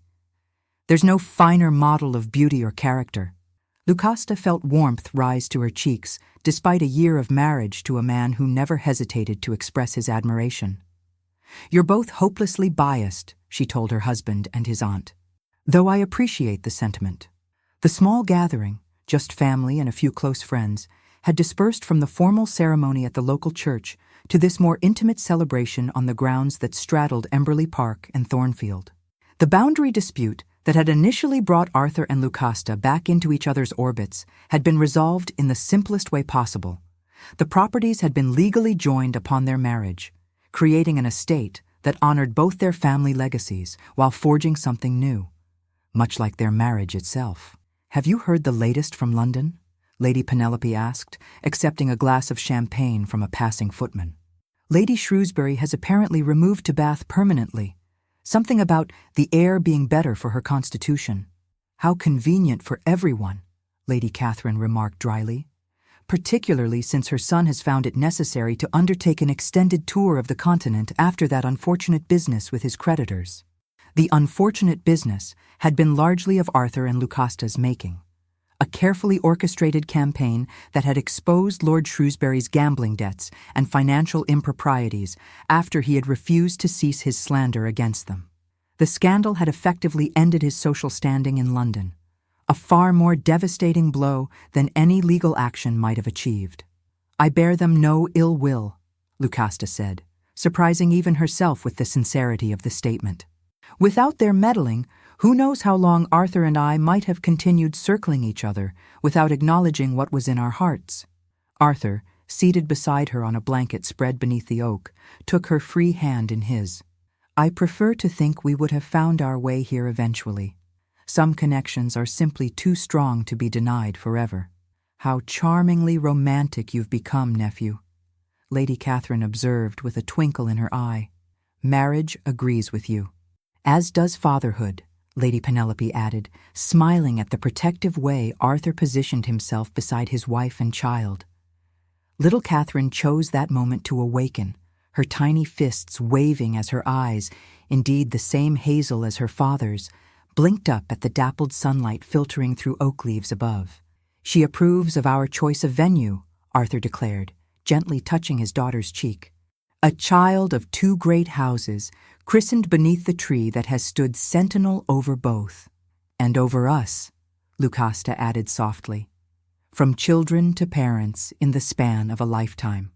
Speaker 1: There's no finer model of beauty or character. Lucasta felt warmth rise to her cheeks, despite a year of marriage to a man who never hesitated to express his admiration. You're both hopelessly biased, she told her husband and his aunt, though I appreciate the sentiment. The small gathering, just family and a few close friends, had dispersed from the formal ceremony at the local church to this more intimate celebration on the grounds that straddled Emberley Park and Thornfield. The boundary dispute that had initially brought Arthur and Lucasta back into each other's orbits had been resolved in the simplest way possible. The properties had been legally joined upon their marriage, creating an estate that honored both their family legacies while forging something new, much like their marriage itself. Have you heard the latest from London? Lady Penelope asked, accepting a glass of champagne from a passing footman. Lady Shrewsbury has apparently removed to Bath permanently. Something about the air being better for her constitution. How convenient for everyone, Lady Catherine remarked dryly, particularly since her son has found it necessary to undertake an extended tour of the continent after that unfortunate business with his creditors. The unfortunate business had been largely of Arthur and Lucasta's making. a carefully orchestrated campaign that had exposed Lord Shrewsbury's gambling debts and financial improprieties after he had refused to cease his slander against them. The scandal had effectively ended his social standing in London, a far more devastating blow than any legal action might have achieved. "I bear them no ill will," Lucasta said, surprising even herself with the sincerity of the statement. "Without their meddling, who knows how long Arthur and I might have continued circling each other without acknowledging what was in our hearts." Arthur, seated beside her on a blanket spread beneath the oak, took her free hand in his. "I prefer to think we would have found our way here eventually. Some connections are simply too strong to be denied forever." "How charmingly romantic you've become, nephew," Lady Catherine observed with a twinkle in her eye. "Marriage agrees with you." "As does fatherhood," Lady Penelope added, smiling at the protective way Arthur positioned himself beside his wife and child. Little Catherine chose that moment to awaken, her tiny fists waving as her eyes, indeed the same hazel as her father's, blinked up at the dappled sunlight filtering through oak leaves above. "She approves of our choice of venue," Arthur declared, gently touching his daughter's cheek. "A child of two great houses, christened beneath the tree that has stood sentinel over both. And over us," Lucasta added softly. "From children to parents in the span of a lifetime."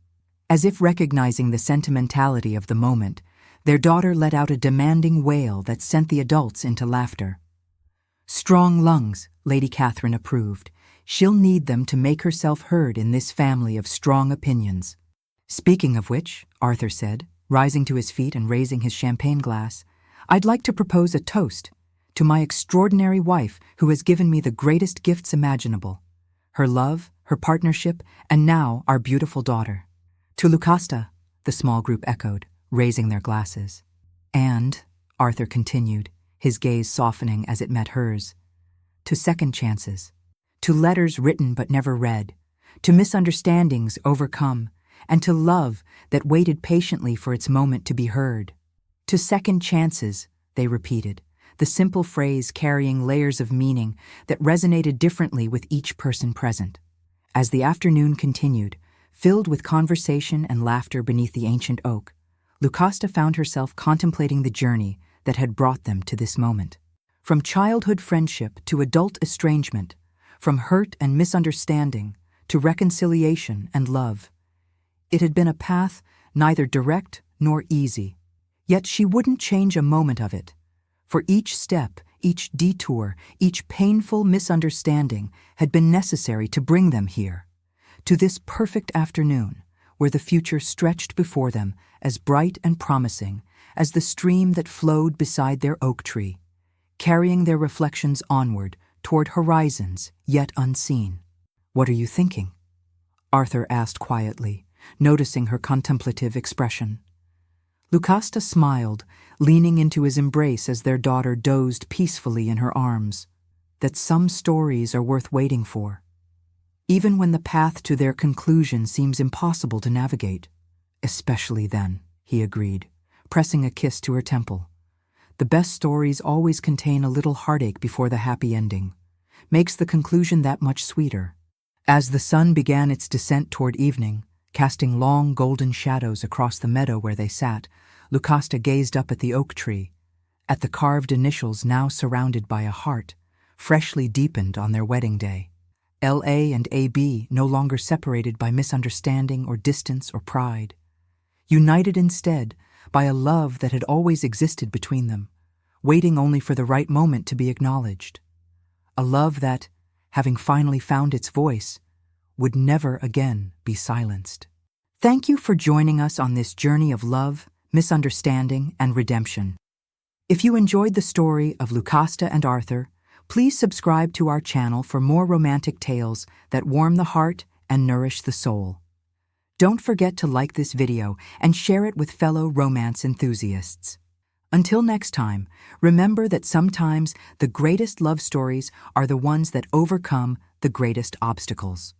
Speaker 1: As if recognizing the sentimentality of the moment, their daughter let out a demanding wail that sent the adults into laughter. "Strong lungs," Lady Catherine approved. "She'll need them to make herself heard in this family of strong opinions." "Speaking of which," Arthur said, rising to his feet and raising his champagne glass, "I'd like to propose a toast to my extraordinary wife who has given me the greatest gifts imaginable. Her love, her partnership, and now our beautiful daughter." "To Lucasta," the small group echoed, raising their glasses. "And," Arthur continued, his gaze softening as it met hers, "to second chances, to letters written but never read, to misunderstandings overcome, and to love that waited patiently for its moment to be heard." "To second chances," they repeated, the simple phrase carrying layers of meaning that resonated differently with each person present. As the afternoon continued, filled with conversation and laughter beneath the ancient oak, Lucasta found herself contemplating the journey that had brought them to this moment. From childhood friendship to adult estrangement, from hurt and misunderstanding to reconciliation and love. It had been a path neither direct nor easy, yet she wouldn't change a moment of it, for each step, each detour, each painful misunderstanding had been necessary to bring them here, to this perfect afternoon where the future stretched before them as bright and promising as the stream that flowed beside their oak tree, carrying their reflections onward toward horizons yet unseen. "What are you thinking?" Arthur asked quietly, noticing her contemplative expression. Lucasta smiled, leaning into his embrace as their daughter dozed peacefully in her arms. "That some stories are worth waiting for, even when the path to their conclusion seems impossible to navigate." "Especially then," he agreed, pressing a kiss to her temple. "The best stories always contain a little heartache before the happy ending. Makes the conclusion that much sweeter." As the sun began its descent toward evening, casting long golden shadows across the meadow where they sat, Lucasta gazed up at the oak tree, at the carved initials now surrounded by a heart, freshly deepened on their wedding day. L.A. and A.B. no longer separated by misunderstanding or distance or pride. United instead by a love that had always existed between them, waiting only for the right moment to be acknowledged. A love that, having finally found its voice, would never again be silenced. Thank you for joining us on this journey of love, misunderstanding, and redemption. If you enjoyed the story of Lucasta and Arthur, please subscribe to our channel for more romantic tales that warm the heart and nourish the soul. Don't forget to like this video and share it with fellow romance enthusiasts. Until next time, remember that sometimes the greatest love stories are the ones that overcome the greatest obstacles.